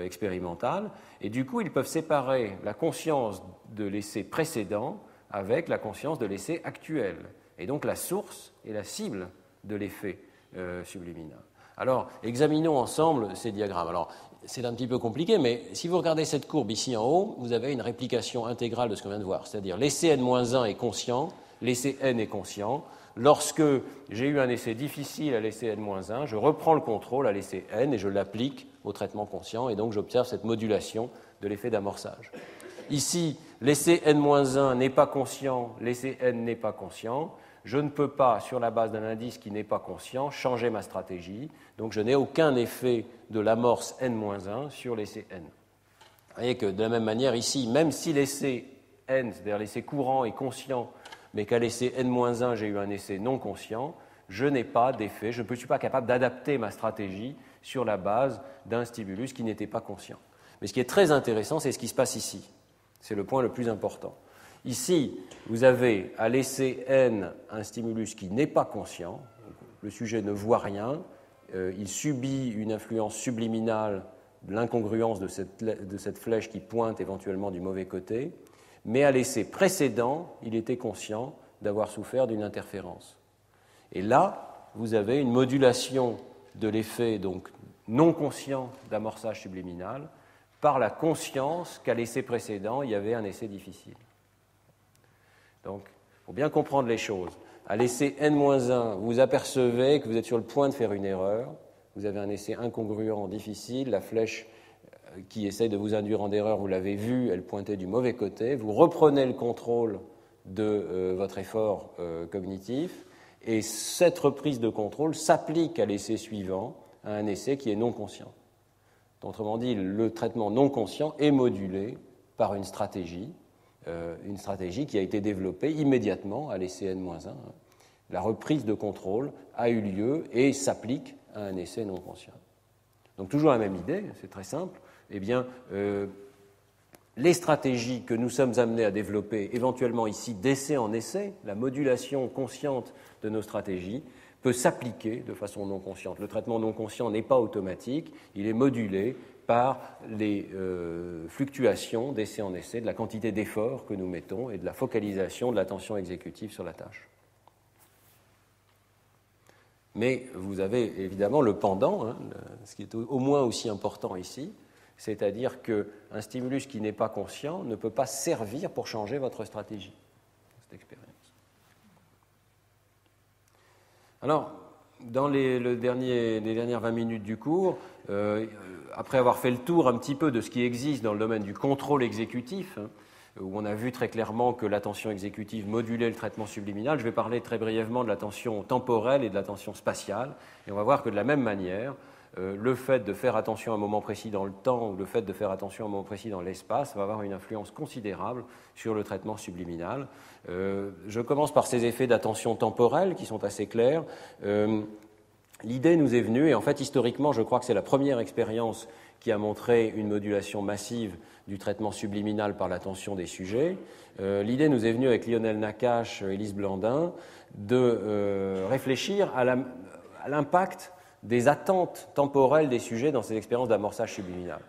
expérimentale, et du coup, ils peuvent séparer la conscience de l'essai précédent avec la conscience de l'essai actuel, et donc la source et la cible de l'effet subliminal. Alors, examinons ensemble ces diagrammes. Alors, c'est un petit peu compliqué, mais si vous regardez cette courbe ici en haut, vous avez une réplication intégrale de ce qu'on vient de voir. C'est-à-dire l'essai N-1 est conscient, l'essai N est conscient. Lorsque j'ai eu un essai difficile à l'essai N-1, je reprends le contrôle à l'essai N et je l'applique au traitement conscient, et donc j'observe cette modulation de l'effet d'amorçage. Ici, l'essai N-1 n'est pas conscient, l'essai N n'est pas conscient. Je ne peux pas, sur la base d'un indice qui n'est pas conscient, changer ma stratégie. Donc je n'ai aucun effet de l'amorce N-1 sur l'essai N. Vous voyez que de la même manière, ici, même si l'essai N, c'est-à-dire l'essai courant, est conscient, mais qu'à l'essai N-1, j'ai eu un essai non conscient, je n'ai pas d'effet, je ne suis pas capable d'adapter ma stratégie sur la base d'un stimulus qui n'était pas conscient. Mais ce qui est très intéressant, c'est ce qui se passe ici. C'est le point le plus important. Ici, vous avez à l'essai N un stimulus qui n'est pas conscient, le sujet ne voit rien, il subit une influence subliminale de l'incongruence de cette flèche qui pointe éventuellement du mauvais côté, mais à l'essai précédent, il était conscient d'avoir souffert d'une interférence. Et là, vous avez une modulation de l'effet donc non conscient d'amorçage subliminal par la conscience qu'à l'essai précédent, il y avait un essai difficile. Donc, il faut bien comprendre les choses. À l'essai N-1, vous apercevez que vous êtes sur le point de faire une erreur. Vous avez un essai incongruent difficile. La flèche qui essaie de vous induire en erreur, vous l'avez vue, elle pointait du mauvais côté. Vous reprenez le contrôle de votre effort cognitif. Et cette reprise de contrôle s'applique à l'essai suivant, à un essai qui est non conscient. Autrement dit, le traitement non conscient est modulé par une stratégie qui a été développée immédiatement à l'essai N-1. La reprise de contrôle a eu lieu et s'applique à un essai non conscient. Donc toujours la même idée, c'est très simple. Eh bien, les stratégies que nous sommes amenés à développer, éventuellement ici d'essai en essai, la modulation consciente de nos stratégies, peut s'appliquer de façon non consciente. Le traitement non conscient n'est pas automatique, il est modulé par les fluctuations d'essai en essai, de la quantité d'efforts que nous mettons et de la focalisation de l'attention exécutive sur la tâche. Mais vous avez évidemment le pendant, ce qui est au moins aussi important ici, c'est-à-dire qu'un stimulus qui n'est pas conscient ne peut pas servir pour changer votre stratégie, cette expérience. Alors, dans les dernières 20 minutes du cours, après avoir fait le tour un petit peu de ce qui existe dans le domaine du contrôle exécutif, où on a vu très clairement que l'attention exécutive modulait le traitement subliminal, je vais parler très brièvement de l'attention temporelle et de l'attention spatiale. Et on va voir que de la même manière, le fait de faire attention à un moment précis dans le temps ou le fait de faire attention à un moment précis dans l'espace va avoir une influence considérable sur le traitement subliminal. Je commence par ces effets d'attention temporelle qui sont assez clairs. l'idée nous est venue, et en fait historiquement je crois que c'est la première expérience qui a montré une modulation massive du traitement subliminal par l'attention des sujets. L'idée nous est venue avec Lionel Nakache et Élise Blandin de réfléchir à l'impact des attentes temporelles des sujets dans ces expériences d'amorçage subliminal.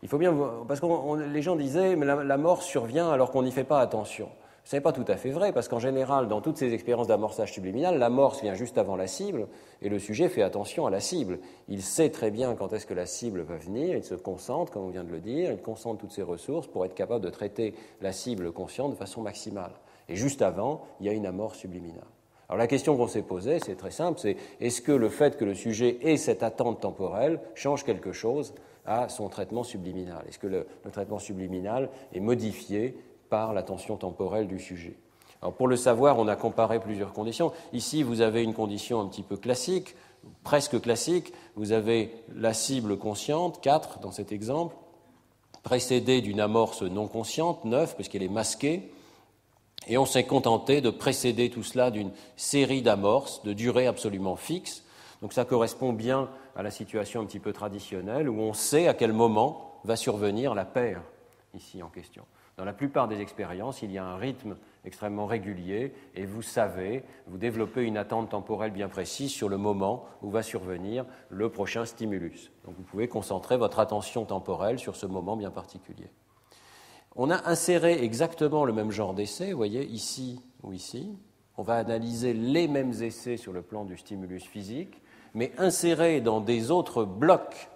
Il faut bien voir, parce que les gens disaient mais la mort survient alors qu'on n'y fait pas attention. Ce n'est pas tout à fait vrai, parce qu'en général, dans toutes ces expériences d'amorçage subliminal, l'amorce vient juste avant la cible, et le sujet fait attention à la cible. Il sait très bien quand est-ce que la cible va venir, il se concentre, comme on vient de le dire, il concentre toutes ses ressources pour être capable de traiter la cible consciente de façon maximale. Et juste avant, il y a une amorce subliminale. Alors la question qu'on s'est posée, c'est très simple, c'est est-ce que le fait que le sujet ait cette attente temporelle change quelque chose à son traitement subliminal? Est-ce que le traitement subliminal est modifié par l'attention temporelle du sujet? Alors pour le savoir, on a comparé plusieurs conditions. Ici, vous avez une condition un petit peu classique, presque classique. Vous avez la cible consciente, 4 dans cet exemple, précédée d'une amorce non consciente, 9, puisqu'elle est masquée. Et on s'est contenté de précéder tout cela d'une série d'amorces de durée absolument fixe. Donc ça correspond bien à la situation un petit peu traditionnelle où on sait à quel moment va survenir la paire, ici en question. Dans la plupart des expériences, il y a un rythme extrêmement régulier et vous savez, vous développez une attente temporelle bien précise sur le moment où va survenir le prochain stimulus. Donc vous pouvez concentrer votre attention temporelle sur ce moment bien particulier. On a inséré exactement le même genre d'essai, vous voyez, ici ou ici. On va analyser les mêmes essais sur le plan du stimulus physique, mais insérés dans des autres blocs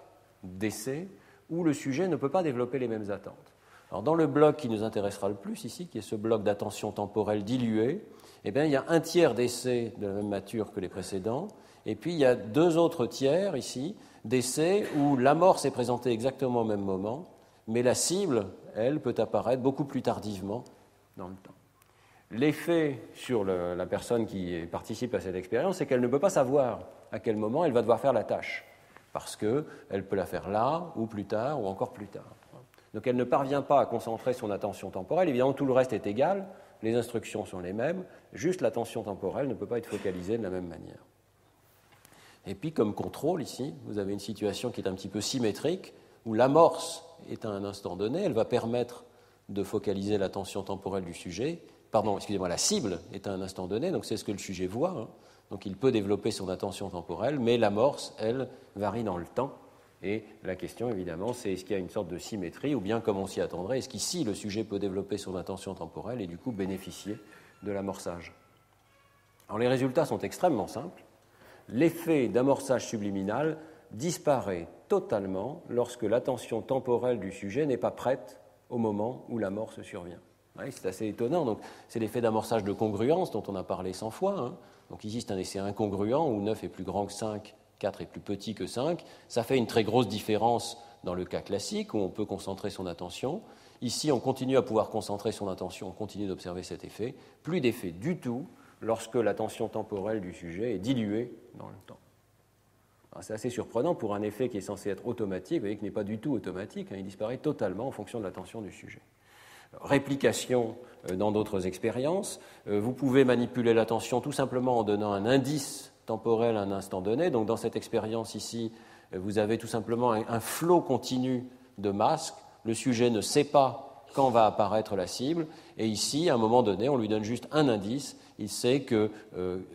d'essais où le sujet ne peut pas développer les mêmes attentes. Alors, dans le bloc qui nous intéressera le plus ici, qui est ce bloc d'attention temporelle diluée, eh bien, il y a un tiers d'essais de la même nature que les précédents, et puis il y a 2 autres tiers ici d'essais où l'amorce est présentée exactement au même moment, mais la cible, elle, peut apparaître beaucoup plus tardivement dans le temps. L'effet sur la personne qui participe à cette expérience, c'est qu'elle ne peut pas savoir à quel moment elle va devoir faire la tâche, parce qu'elle peut la faire là, ou plus tard, ou encore plus tard. Donc elle ne parvient pas à concentrer son attention temporelle. Évidemment, tout le reste est égal, les instructions sont les mêmes, juste l'attention temporelle ne peut pas être focalisée de la même manière. Et puis, comme contrôle, ici, vous avez une situation qui est un petit peu symétrique, où l'amorce est à un instant donné, elle va permettre de focaliser l'attention temporelle du sujet. La cible est à un instant donné, donc c'est ce que le sujet voit, hein. Donc il peut développer son attention temporelle, mais l'amorce, elle, varie dans le temps. Et la question, évidemment, c'est est-ce qu'il y a une sorte de symétrie, ou bien, comme on s'y attendrait, est-ce qu'ici, le sujet peut développer son attention temporelle et du coup bénéficier de l'amorçage? Alors les résultats sont extrêmement simples. L'effet d'amorçage subliminal disparaît totalement lorsque l'attention temporelle du sujet n'est pas prête au moment où l'amorce survient. Oui, c'est assez étonnant. Donc, c'est l'effet d'amorçage de congruence dont on a parlé 100 fois. Hein. Donc ici, c'est un essai incongruent où 9 est plus grand que 5, 4 est plus petit que 5. Ça fait une très grosse différence dans le cas classique où on peut concentrer son attention. Ici, on continue à pouvoir concentrer son attention, on continue d'observer cet effet. Plus d'effet du tout lorsque l'attention temporelle du sujet est diluée dans le temps. Alors, c'est assez surprenant pour un effet qui est censé être automatique, vous voyez qu'il n'est pas du tout automatique, hein, il disparaît totalement en fonction de l'attention du sujet. Réplication dans d'autres expériences, vous pouvez manipuler l'attention tout simplement en donnant un indice temporel à un instant donné. Donc dans cette expérience ici, vous avez tout simplement un flot continu de masques. Le sujet ne sait pas quand va apparaître la cible. Et ici, à un moment donné, on lui donne juste un indice. Il sait que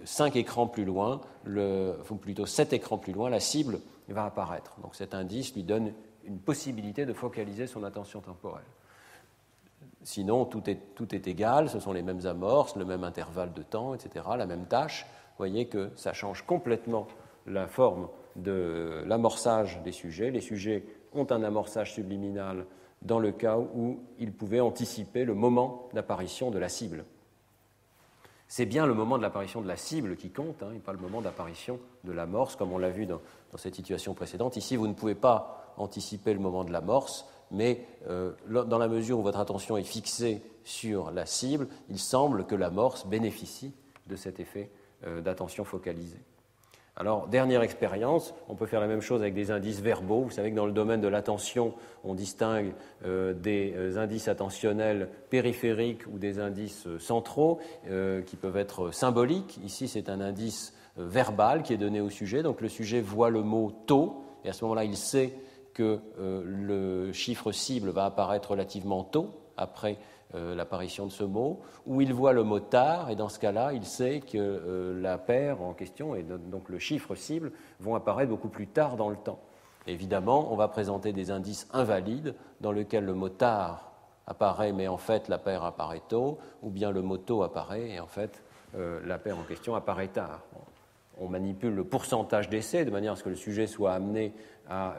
5 écrans plus loin, ou plutôt 7 écrans plus loin, la cible va apparaître. Donc cet indice lui donne une possibilité de focaliser son attention temporelle. Sinon, tout est égal, ce sont les mêmes amorces, le même intervalle de temps, etc., la même tâche. Vous voyez que ça change complètement la forme de l'amorçage des sujets. Les sujets ont un amorçage subliminal dans le cas où ils pouvaient anticiper le moment d'apparition de la cible. C'est bien le moment de l'apparition de la cible qui compte, et pas le moment d'apparition de l'amorce, comme on l'a vu dans cette situation précédente. Ici, vous ne pouvez pas anticiper le moment de l'amorce, mais dans la mesure où votre attention est fixée sur la cible, il semble que l'amorce bénéficie de cet effet d'attention focalisée. Alors, dernière expérience, on peut faire la même chose avec des indices verbaux. Vous savez que dans le domaine de l'attention, on distingue des indices attentionnels périphériques ou des indices centraux qui peuvent être symboliques. Ici, c'est un indice verbale qui est donnée au sujet. Donc le sujet voit le mot tôt, et à ce moment-là, il sait que le chiffre cible va apparaître relativement tôt après l'apparition de ce mot, ou il voit le mot tard, et dans ce cas-là, il sait que la paire en question, et donc le chiffre cible, vont apparaître beaucoup plus tard dans le temps. Évidemment, on va présenter des indices invalides dans lesquels le mot tard apparaît, mais en fait la paire apparaît tôt, ou bien le mot tôt apparaît, et en fait la paire en question apparaît tard. On manipule le pourcentage d'essais de manière à ce que le sujet soit amené à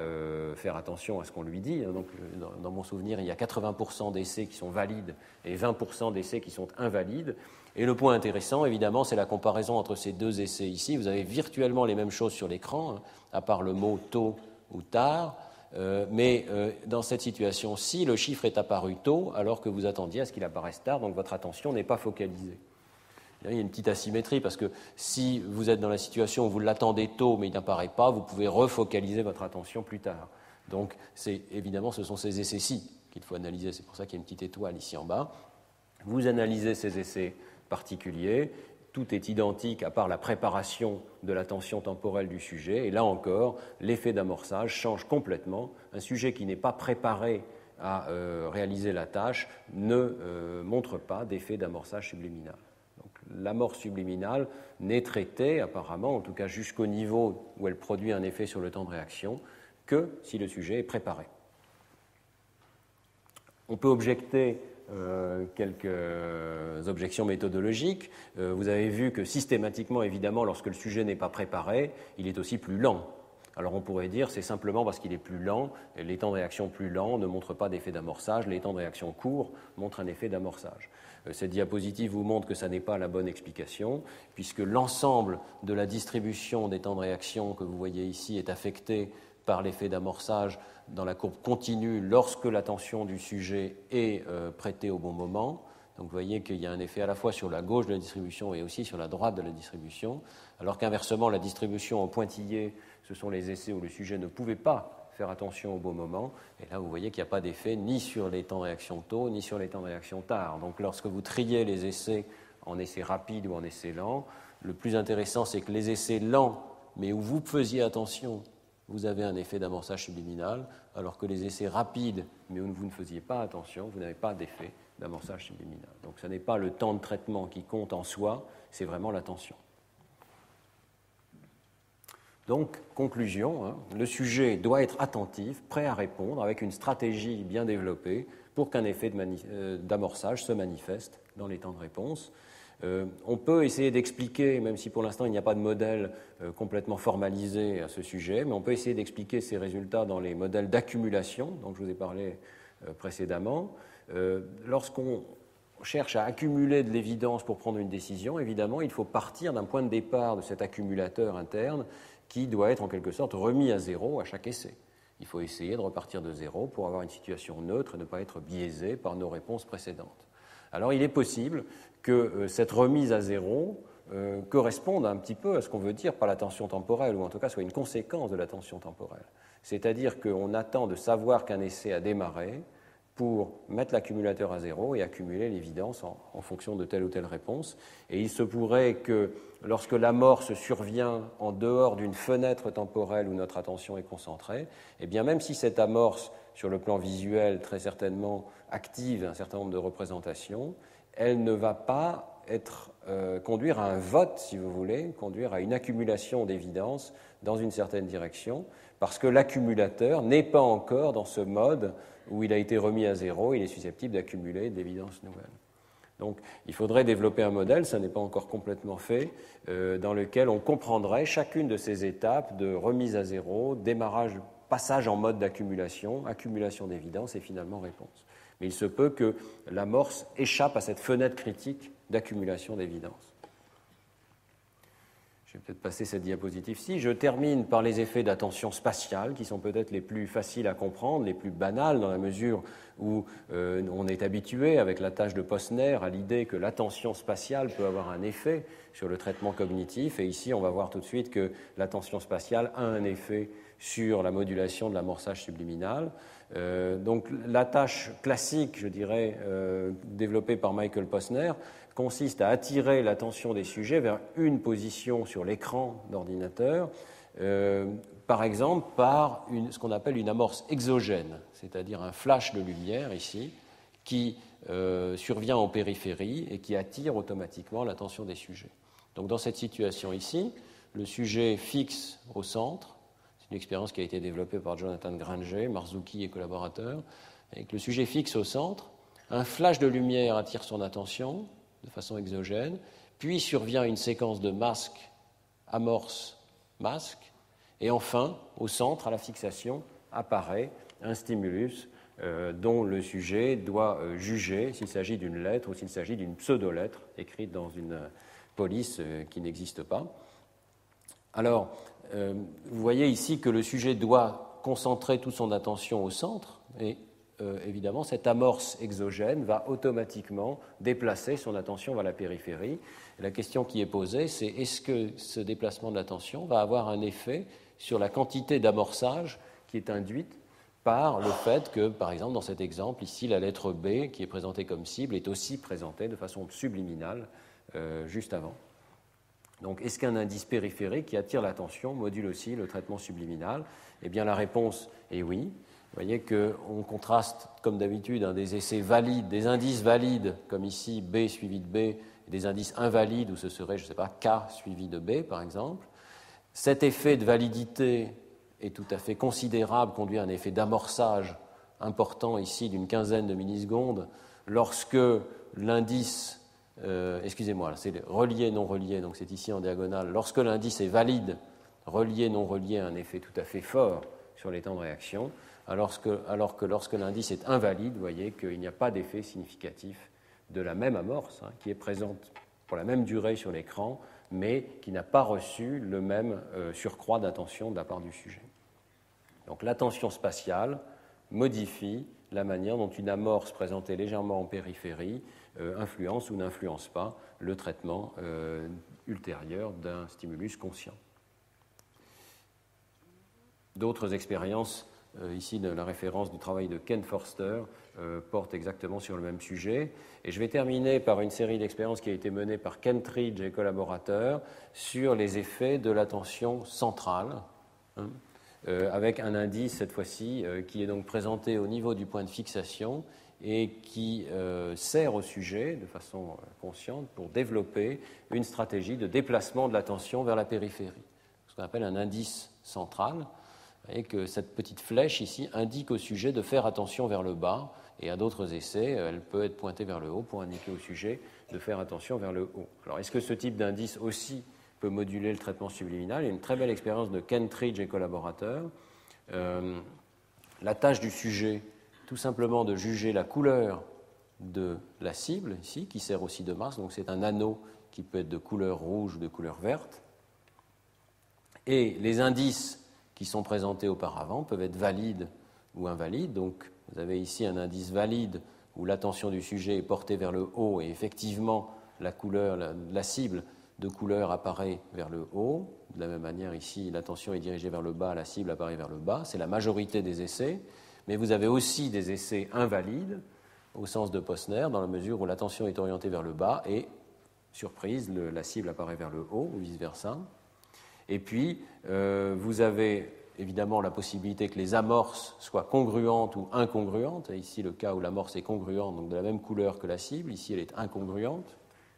faire attention à ce qu'on lui dit. Donc, dans mon souvenir, il y a 80% d'essais qui sont valides et 20% d'essais qui sont invalides. Et le point intéressant, évidemment, c'est la comparaison entre ces deux essais ici. Vous avez virtuellement les mêmes choses sur l'écran, à part le mot tôt ou tard. Mais dans cette situation-ci, le chiffre est apparu tôt alors que vous attendiez à ce qu'il apparaisse tard, donc votre attention n'est pas focalisée. Il y a une petite asymétrie parce que si vous êtes dans la situation où vous l'attendez tôt mais il n'apparaît pas, vous pouvez refocaliser votre attention plus tard. Donc évidemment ce sont ces essais-ci qu'il faut analyser, c'est pour ça qu'il y a une petite étoile ici en bas. Vous analysez ces essais particuliers, tout est identique à part la préparation de l'attention temporelle du sujet, et là encore l'effet d'amorçage change complètement. Un sujet qui n'est pas préparé à réaliser la tâche ne montre pas d'effet d'amorçage subliminal. L'amorce subliminale n'est traitée, apparemment, en tout cas jusqu'au niveau où elle produit un effet sur le temps de réaction, que si le sujet est préparé. On peut objecter quelques objections méthodologiques. Vous avez vu que systématiquement, évidemment, lorsque le sujet n'est pas préparé, il est aussi plus lent. Alors on pourrait dire c'est simplement parce qu'il est plus lent, et les temps de réaction plus lents ne montrent pas d'effet d'amorçage, les temps de réaction courts montrent un effet d'amorçage. Cette diapositive vous montre que ça n'est pas la bonne explication, puisque l'ensemble de la distribution des temps de réaction que vous voyez ici est affecté par l'effet d'amorçage dans la courbe continue lorsque l'attention du sujet est prêtée au bon moment. Donc vous voyez qu'il y a un effet à la fois sur la gauche de la distribution et aussi sur la droite de la distribution, alors qu'inversement, la distribution en pointillé, ce sont les essais où le sujet ne pouvait pas faire attention au bon moment. Et là, vous voyez qu'il n'y a pas d'effet ni sur les temps de réaction tôt, ni sur les temps de réaction tard. Donc lorsque vous triez les essais en essais rapides ou en essais lents, le plus intéressant, c'est que les essais lents, mais où vous faisiez attention, vous avez un effet d'amorçage subliminal, alors que les essais rapides, mais où vous ne faisiez pas attention, vous n'avez pas d'effet d'amorçage subliminal. Donc ce n'est pas le temps de traitement qui compte en soi, c'est vraiment l'attention. Donc, conclusion, le sujet doit être attentif, prêt à répondre, avec une stratégie bien développée pour qu'un effet d'amorçage se manifeste dans les temps de réponse. On peut essayer d'expliquer, même si pour l'instant il n'y a pas de modèle complètement formalisé à ce sujet, mais on peut essayer d'expliquer ces résultats dans les modèles d'accumulation dont je vous ai parlé précédemment. Lorsqu'on cherche à accumuler de l'évidence pour prendre une décision, évidemment, il faut partir d'un point de départ de cet accumulateur interne qui doit être en quelque sorte remis à zéro à chaque essai. Il faut essayer de repartir de zéro pour avoir une situation neutre et ne pas être biaisé par nos réponses précédentes. Alors il est possible que cette remise à zéro corresponde un petit peu à ce qu'on veut dire par la tension temporelle, ou en tout cas soit une conséquence de la tension temporelle. C'est-à-dire qu'on attend de savoir qu'un essai a démarré pour mettre l'accumulateur à zéro et accumuler l'évidence en fonction de telle ou telle réponse. Et il se pourrait que lorsque l'amorce survient en dehors d'une fenêtre temporelle où notre attention est concentrée, eh bien même si cette amorce, sur le plan visuel, très certainement active un certain nombre de représentations, elle ne va pas conduire à un vote, si vous voulez, conduire à une accumulation d'évidence dans une certaine direction, parce que l'accumulateur n'est pas encore dans ce mode où il a été remis à zéro, il est susceptible d'accumuler de l'évidence nouvelle. Donc il faudrait développer un modèle, ça n'est pas encore complètement fait, dans lequel on comprendrait chacune de ces étapes de remise à zéro, démarrage, passage en mode d'accumulation, accumulation d'évidence et finalement réponse. Mais il se peut que l'amorce échappe à cette fenêtre critique d'accumulation d'évidence. Je vais peut-être passer cette diapositive-ci. Je termine par les effets d'attention spatiale, qui sont peut-être les plus faciles à comprendre, les plus banals, dans la mesure où on est habitué, avec la tâche de Posner, à l'idée que l'attention spatiale peut avoir un effet sur le traitement cognitif. Et ici, on va voir tout de suite que l'attention spatiale a un effet sur la modulation de l'amorçage subliminal. Donc la tâche classique, je dirais, développée par Michael Posner, consiste à attirer l'attention des sujets vers une position sur l'écran d'ordinateur, par exemple par ce qu'on appelle une amorce exogène, c'est-à-dire un flash de lumière ici, qui survient en périphérie et qui attire automatiquement l'attention des sujets. Donc dans cette situation ici, le sujet fixe au centre, c'est une expérience qui a été développée par Jonathan Granger, Marzuki et collaborateurs, avec le sujet fixe au centre, un flash de lumière attire son attention de façon exogène, puis survient une séquence de masque, amorce, masque, et enfin, au centre, à la fixation, apparaît un stimulus dont le sujet doit juger s'il s'agit d'une lettre ou s'il s'agit d'une pseudo-lettre écrite dans une police qui n'existe pas. Alors, vous voyez ici que le sujet doit concentrer toute son attention au centre et évidemment, cette amorce exogène va automatiquement déplacer son attention vers la périphérie. Et la question qui est posée, c'est est-ce que ce déplacement de l'attention va avoir un effet sur la quantité d'amorçage qui est induite par le fait que, par exemple, dans cet exemple, ici, la lettre B, qui est présentée comme cible, est aussi présentée de façon subliminale juste avant. Donc, est-ce qu'un indice périphérique qui attire l'attention module aussi le traitement subliminal? Eh bien, la réponse est oui. Vous voyez qu'on contraste, comme d'habitude, des essais valides, des indices valides, comme ici B suivi de B, et des indices invalides, où ce serait, je ne sais pas, K suivi de B, par exemple. Cet effet de validité est tout à fait considérable, conduit à un effet d'amorçage important ici d'une quinzaine de millisecondes, lorsque l'indice, excusez-moi, c'est relié, non relié, donc c'est ici en diagonale, lorsque l'indice est valide, relié, non relié, a un effet tout à fait fort sur les temps de réaction, alors que lorsque l'indice est invalide, vous voyez qu'il n'y a pas d'effet significatif de la même amorce, qui est présente pour la même durée sur l'écran, mais qui n'a pas reçu le même surcroît d'attention de la part du sujet. Donc l'attention spatiale modifie la manière dont une amorce présentée légèrement en périphérie influence ou n'influence pas le traitement ultérieur d'un stimulus conscient. D'autres expériences, ici de la référence du travail de Ken Forster, portent exactement sur le même sujet. Et je vais terminer par une série d'expériences qui a été menée par Kentridge et collaborateurs sur les effets de l'attention centrale, avec un indice cette fois-ci qui est donc présenté au niveau du point de fixation et qui sert au sujet de façon consciente pour développer une stratégie de déplacement de l'attention vers la périphérie, ce qu'on appelle un indice central. Vous voyez que cette petite flèche ici indique au sujet de faire attention vers le bas, et à d'autres essais, elle peut être pointée vers le haut pour indiquer au sujet de faire attention vers le haut. Alors, est-ce que ce type d'indice aussi peut moduler le traitement subliminal? Il y a une très belle expérience de Kentridge et collaborateurs. La tâche du sujet, tout simplement de juger la couleur de la cible, ici, qui sert aussi de masque, donc c'est un anneau qui peut être de couleur rouge ou de couleur verte, et les indices qui sont présentés auparavant peuvent être valides ou invalides. Donc, vous avez ici un indice valide où l'attention du sujet est portée vers le haut et effectivement la couleur, la cible de couleur apparaît vers le haut. De la même manière, ici, l'attention est dirigée vers le bas, la cible apparaît vers le bas. C'est la majorité des essais. Mais vous avez aussi des essais invalides au sens de Posner, dans la mesure où l'attention est orientée vers le bas et, surprise, la cible apparaît vers le haut ou vice-versa. Et puis, vous avez évidemment la possibilité que les amorces soient congruentes ou incongruentes. Et ici, le cas où l'amorce est congruente, donc de la même couleur que la cible. Ici, elle est incongruente.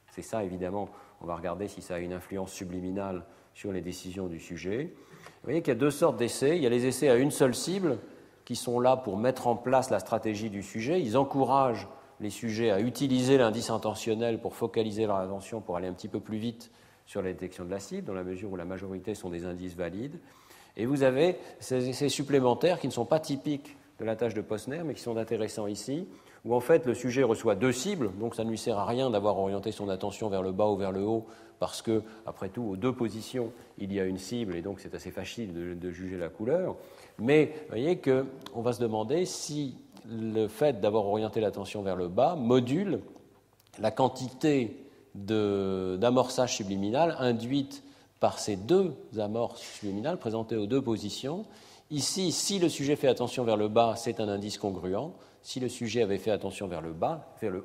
C'est ça, évidemment, on va regarder si ça a une influence subliminale sur les décisions du sujet. Vous voyez qu'il y a deux sortes d'essais. Il y a les essais à une seule cible, qui sont là pour mettre en place la stratégie du sujet. Ils encouragent les sujets à utiliser l'indice intentionnel pour focaliser leur attention, pour aller un petit peu plus vite sur la détection de la cible, dans la mesure où la majorité sont des indices valides. Et vous avez ces essais supplémentaires qui ne sont pas typiques de la tâche de Posner, mais qui sont intéressants ici, où en fait le sujet reçoit deux cibles, donc ça ne lui sert à rien d'avoir orienté son attention vers le bas ou vers le haut, parce que, après tout, aux deux positions, il y a une cible, et donc c'est assez facile de juger la couleur. Mais vous voyez qu'on va se demander si le fait d'avoir orienté l'attention vers le bas module la quantité d'amorçage subliminal induite par ces deux amorces subliminales présentées aux deux positions. Ici, si le sujet fait attention vers le bas, c'est un indice congruent. Si le sujet avait fait attention vers le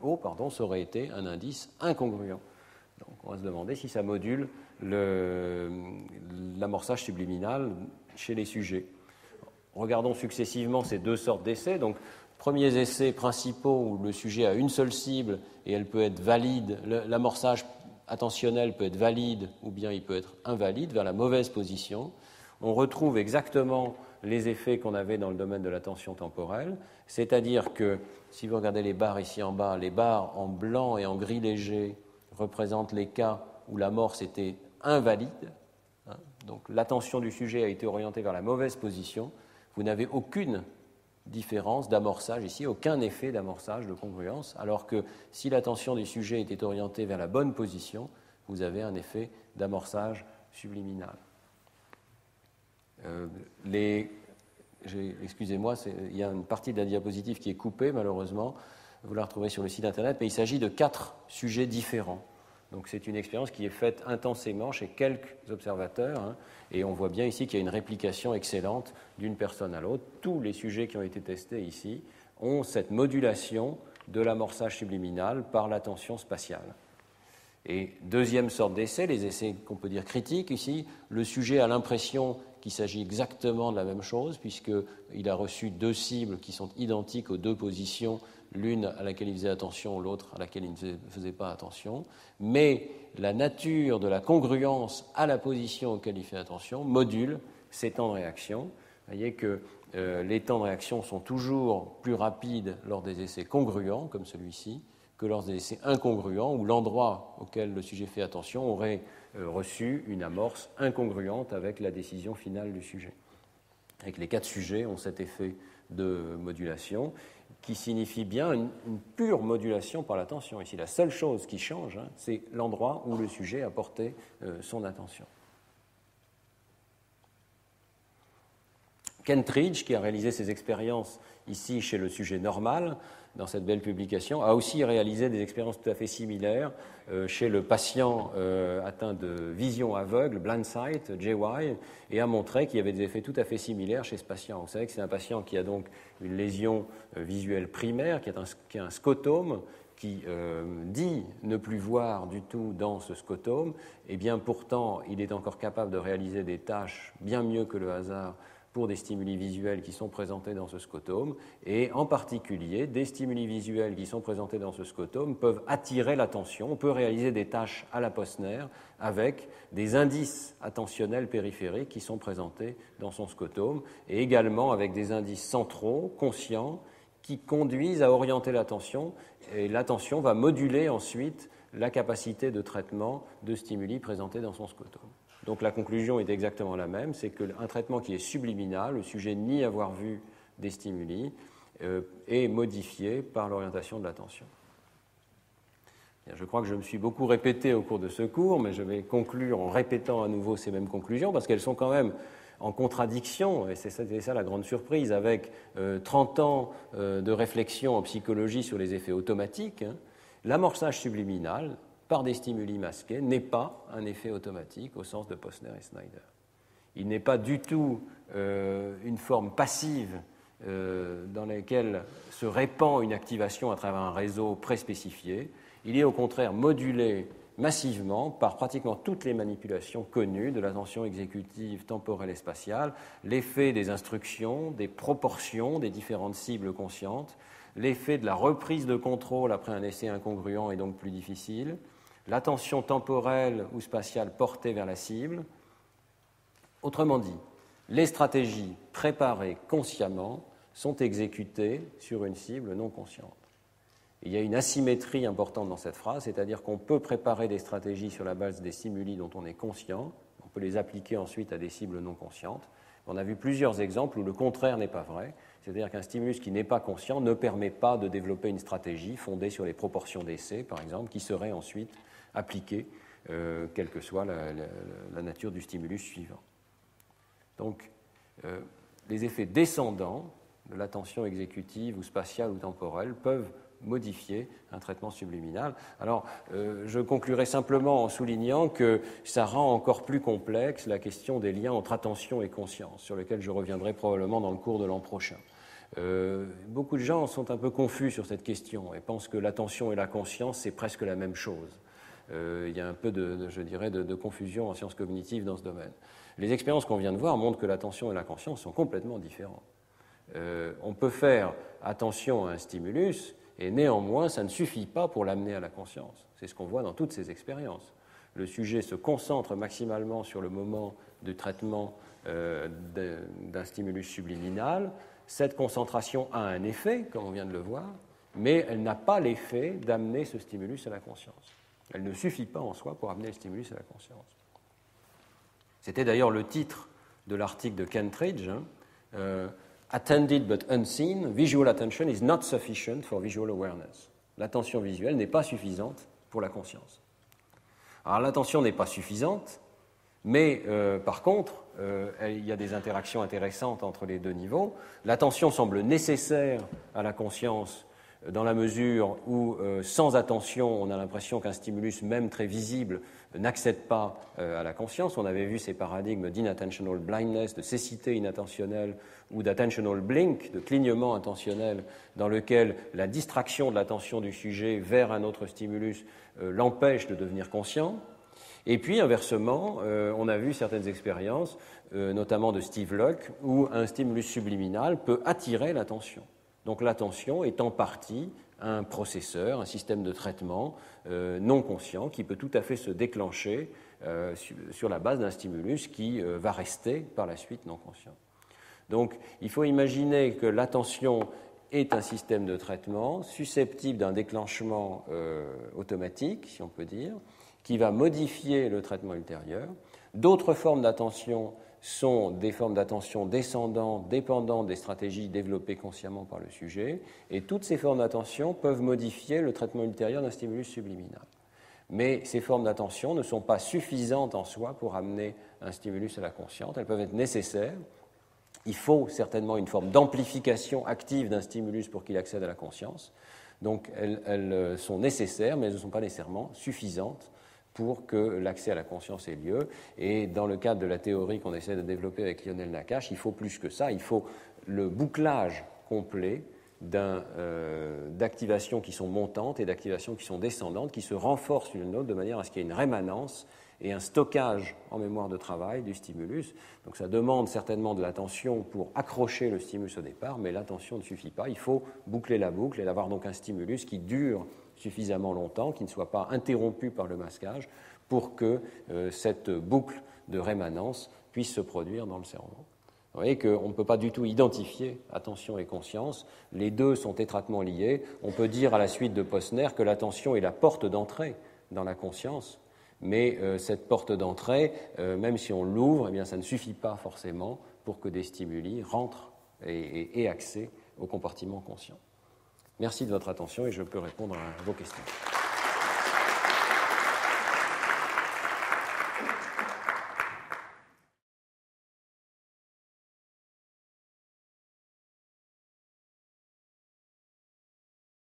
haut, ça aurait été un indice incongruent. Donc on va se demander si ça module l'amorçage subliminal chez les sujets. Regardons successivement ces deux sortes d'essais. Donc, premiers essais principaux où le sujet a une seule cible et elle peut être valide, l'amorçage attentionnel peut être valide ou bien il peut être invalide vers la mauvaise position. On retrouve exactement les effets qu'on avait dans le domaine de l'attention temporelle, c'est-à-dire que, si vous regardez les barres ici en bas, les barres en blanc et en gris léger représentent les cas où l'amorce était invalide. Donc l'attention du sujet a été orientée vers la mauvaise position. Vous n'avez aucune différence d'amorçage ici, aucun effet d'amorçage, de congruence, alors que si l'attention du sujet était orientée vers la bonne position, vous avez un effet d'amorçage subliminal. Excusez-moi, il y a une partie de la diapositive qui est coupée, malheureusement. Vous la retrouvez sur le site internet, mais il s'agit de 4 sujets différents. Donc c'est une expérience qui est faite intensément chez quelques observateurs, et on voit bien ici qu'il y a une réplication excellente d'une personne à l'autre. Tous les sujets qui ont été testés ici ont cette modulation de l'amorçage subliminal par l'attention spatiale. Et deuxième sorte d'essai, les essais qu'on peut dire critiques ici, le sujet a l'impression qu'il s'agit exactement de la même chose, puisqu'il a reçu 2 cibles qui sont identiques aux 2 positions, l'une à laquelle il faisait attention, l'autre à laquelle il ne faisait pas attention, mais la nature de la congruence à la position auquel il fait attention module ces temps de réaction. Vous voyez que les temps de réaction sont toujours plus rapides lors des essais congruents, comme celui-ci, que lors des essais incongruents, où l'endroit auquel le sujet fait attention aurait reçu une amorce incongruente avec la décision finale du sujet. Et que les 4 sujets ont cet effet de modulation qui signifie bien une pure modulation par l'attention. Ici, la seule chose qui change, c'est l'endroit où le sujet a porté son attention. Kentridge, qui a réalisé ses expériences ici chez le sujet normal, dans cette belle publication, a aussi réalisé des expériences tout à fait similaires chez le patient atteint de vision aveugle, blind sight, JY, et a montré qu'il y avait des effets tout à fait similaires chez ce patient. Vous savez que c'est un patient qui a donc une lésion visuelle primaire, qui a un scotome, qui dit ne plus voir du tout dans ce scotome, et bien pourtant il est encore capable de réaliser des tâches bien mieux que le hasard pour des stimuli visuels qui sont présentés dans ce scotome, et en particulier, des stimuli visuels qui sont présentés dans ce scotome peuvent attirer l'attention. On peut réaliser des tâches à la Posner avec des indices attentionnels périphériques qui sont présentés dans son scotome, et également avec des indices centraux, conscients, qui conduisent à orienter l'attention, et l'attention va moduler ensuite la capacité de traitement de stimuli présentés dans son scotome. Donc la conclusion est exactement la même, c'est qu'un traitement qui est subliminal, le sujet nie avoir vu des stimuli, est modifié par l'orientation de l'attention. Je crois que je me suis beaucoup répété au cours de ce cours, mais je vais conclure en répétant à nouveau ces mêmes conclusions, parce qu'elles sont quand même en contradiction, et c'est ça la grande surprise, avec 30 ans de réflexion en psychologie sur les effets automatiques. L'amorçage subliminal par des stimuli masqués n'est pas un effet automatique au sens de Posner et Snyder. Il n'est pas du tout une forme passive dans laquelle se répand une activation à travers un réseau préspécifié. Il est au contraire modulé massivement par pratiquement toutes les manipulations connues de l'attention exécutive, temporelle et spatiale, l'effet des instructions, des proportions des différentes cibles conscientes, l'effet de la reprise de contrôle après un essai incongruent est donc plus difficile, l'attention temporelle ou spatiale portée vers la cible. Autrement dit, les stratégies préparées consciemment sont exécutées sur une cible non consciente. Il y a une asymétrie importante dans cette phrase, c'est-à-dire qu'on peut préparer des stratégies sur la base des stimuli dont on est conscient, on peut les appliquer ensuite à des cibles non conscientes. On a vu plusieurs exemples où le contraire n'est pas vrai, c'est-à-dire qu'un stimulus qui n'est pas conscient ne permet pas de développer une stratégie fondée sur les proportions d'essai, par exemple, qui serait ensuite appliquée, quelle que soit la nature du stimulus suivant. Donc, les effets descendants de l'attention exécutive ou spatiale ou temporelle peuvent modifier un traitement subliminal. Alors, je conclurai simplement en soulignant que ça rend encore plus complexe la question des liens entre attention et conscience, sur lesquels je reviendrai probablement dans le cours de l'an prochain. Beaucoup de gens sont un peu confus sur cette question et pensent que l'attention et la conscience, c'est presque la même chose. Il y a un peu de confusion en sciences cognitives dans ce domaine. Les expériences qu'on vient de voir montrent que l'attention et la conscience sont complètement différents. On peut faire attention à un stimulus et néanmoins, ça ne suffit pas pour l'amener à la conscience. C'est ce qu'on voit dans toutes ces expériences. Le sujet se concentre maximalement sur le moment du traitement d'un stimulus subliminal. Cette concentration a un effet, comme on vient de le voir, mais elle n'a pas l'effet d'amener ce stimulus à la conscience. Elle ne suffit pas en soi pour amener le stimulus à la conscience. C'était d'ailleurs le titre de l'article de Kentridge, Attended but unseen, visual attention is not sufficient for visual awareness. L'attention visuelle n'est pas suffisante pour la conscience. Alors l'attention n'est pas suffisante, mais par contre, il y a des interactions intéressantes entre les deux niveaux. L'attention semble nécessaire à la conscience dans la mesure où, sans attention, on a l'impression qu'un stimulus, même très visible, n'accède pas à la conscience. On avait vu ces paradigmes d'inattentional blindness, de cécité inattentionnelle, ou d'attentional blink, de clignement intentionnel, dans lequel la distraction de l'attention du sujet vers un autre stimulus l'empêche de devenir conscient. Et puis, inversement, on a vu certaines expériences, notamment de Steve Locke, où un stimulus subliminal peut attirer l'attention. Donc l'attention est en partie un processeur, un système de traitement non conscient qui peut tout à fait se déclencher sur la base d'un stimulus qui va rester par la suite non conscient. Donc il faut imaginer que l'attention est un système de traitement susceptible d'un déclenchement automatique, si on peut dire, qui va modifier le traitement ultérieur. D'autres formes d'attention sont des formes d'attention descendantes, dépendantes des stratégies développées consciemment par le sujet, et toutes ces formes d'attention peuvent modifier le traitement ultérieur d'un stimulus subliminal. Mais ces formes d'attention ne sont pas suffisantes en soi pour amener un stimulus à la conscience, elles peuvent être nécessaires. Il faut certainement une forme d'amplification active d'un stimulus pour qu'il accède à la conscience. Donc elles sont nécessaires, mais elles ne sont pas nécessairement suffisantes pour que l'accès à la conscience ait lieu. Et dans le cadre de la théorie qu'on essaie de développer avec Lionel Nakache, il faut plus que ça, il faut le bouclage complet d'activations qui sont montantes et d'activations qui sont descendantes, qui se renforcent l'une l'autre de manière à ce qu'il y ait une rémanence et un stockage en mémoire de travail du stimulus. Donc ça demande certainement de l'attention pour accrocher le stimulus au départ, mais l'attention ne suffit pas. Il faut boucler la boucle et avoir donc un stimulus qui dure suffisamment longtemps, qui ne soit pas interrompu par le masquage, pour que cette boucle de rémanence puisse se produire dans le cerveau. Vous voyez qu'on ne peut pas du tout identifier attention et conscience. Les deux sont étroitement liés. On peut dire à la suite de Posner que l'attention est la porte d'entrée dans la conscience, mais cette porte d'entrée, même si on l'ouvre, eh bien, ça ne suffit pas forcément pour que des stimuli rentrent et aient accès au compartiment conscient. Merci de votre attention et je peux répondre à vos questions.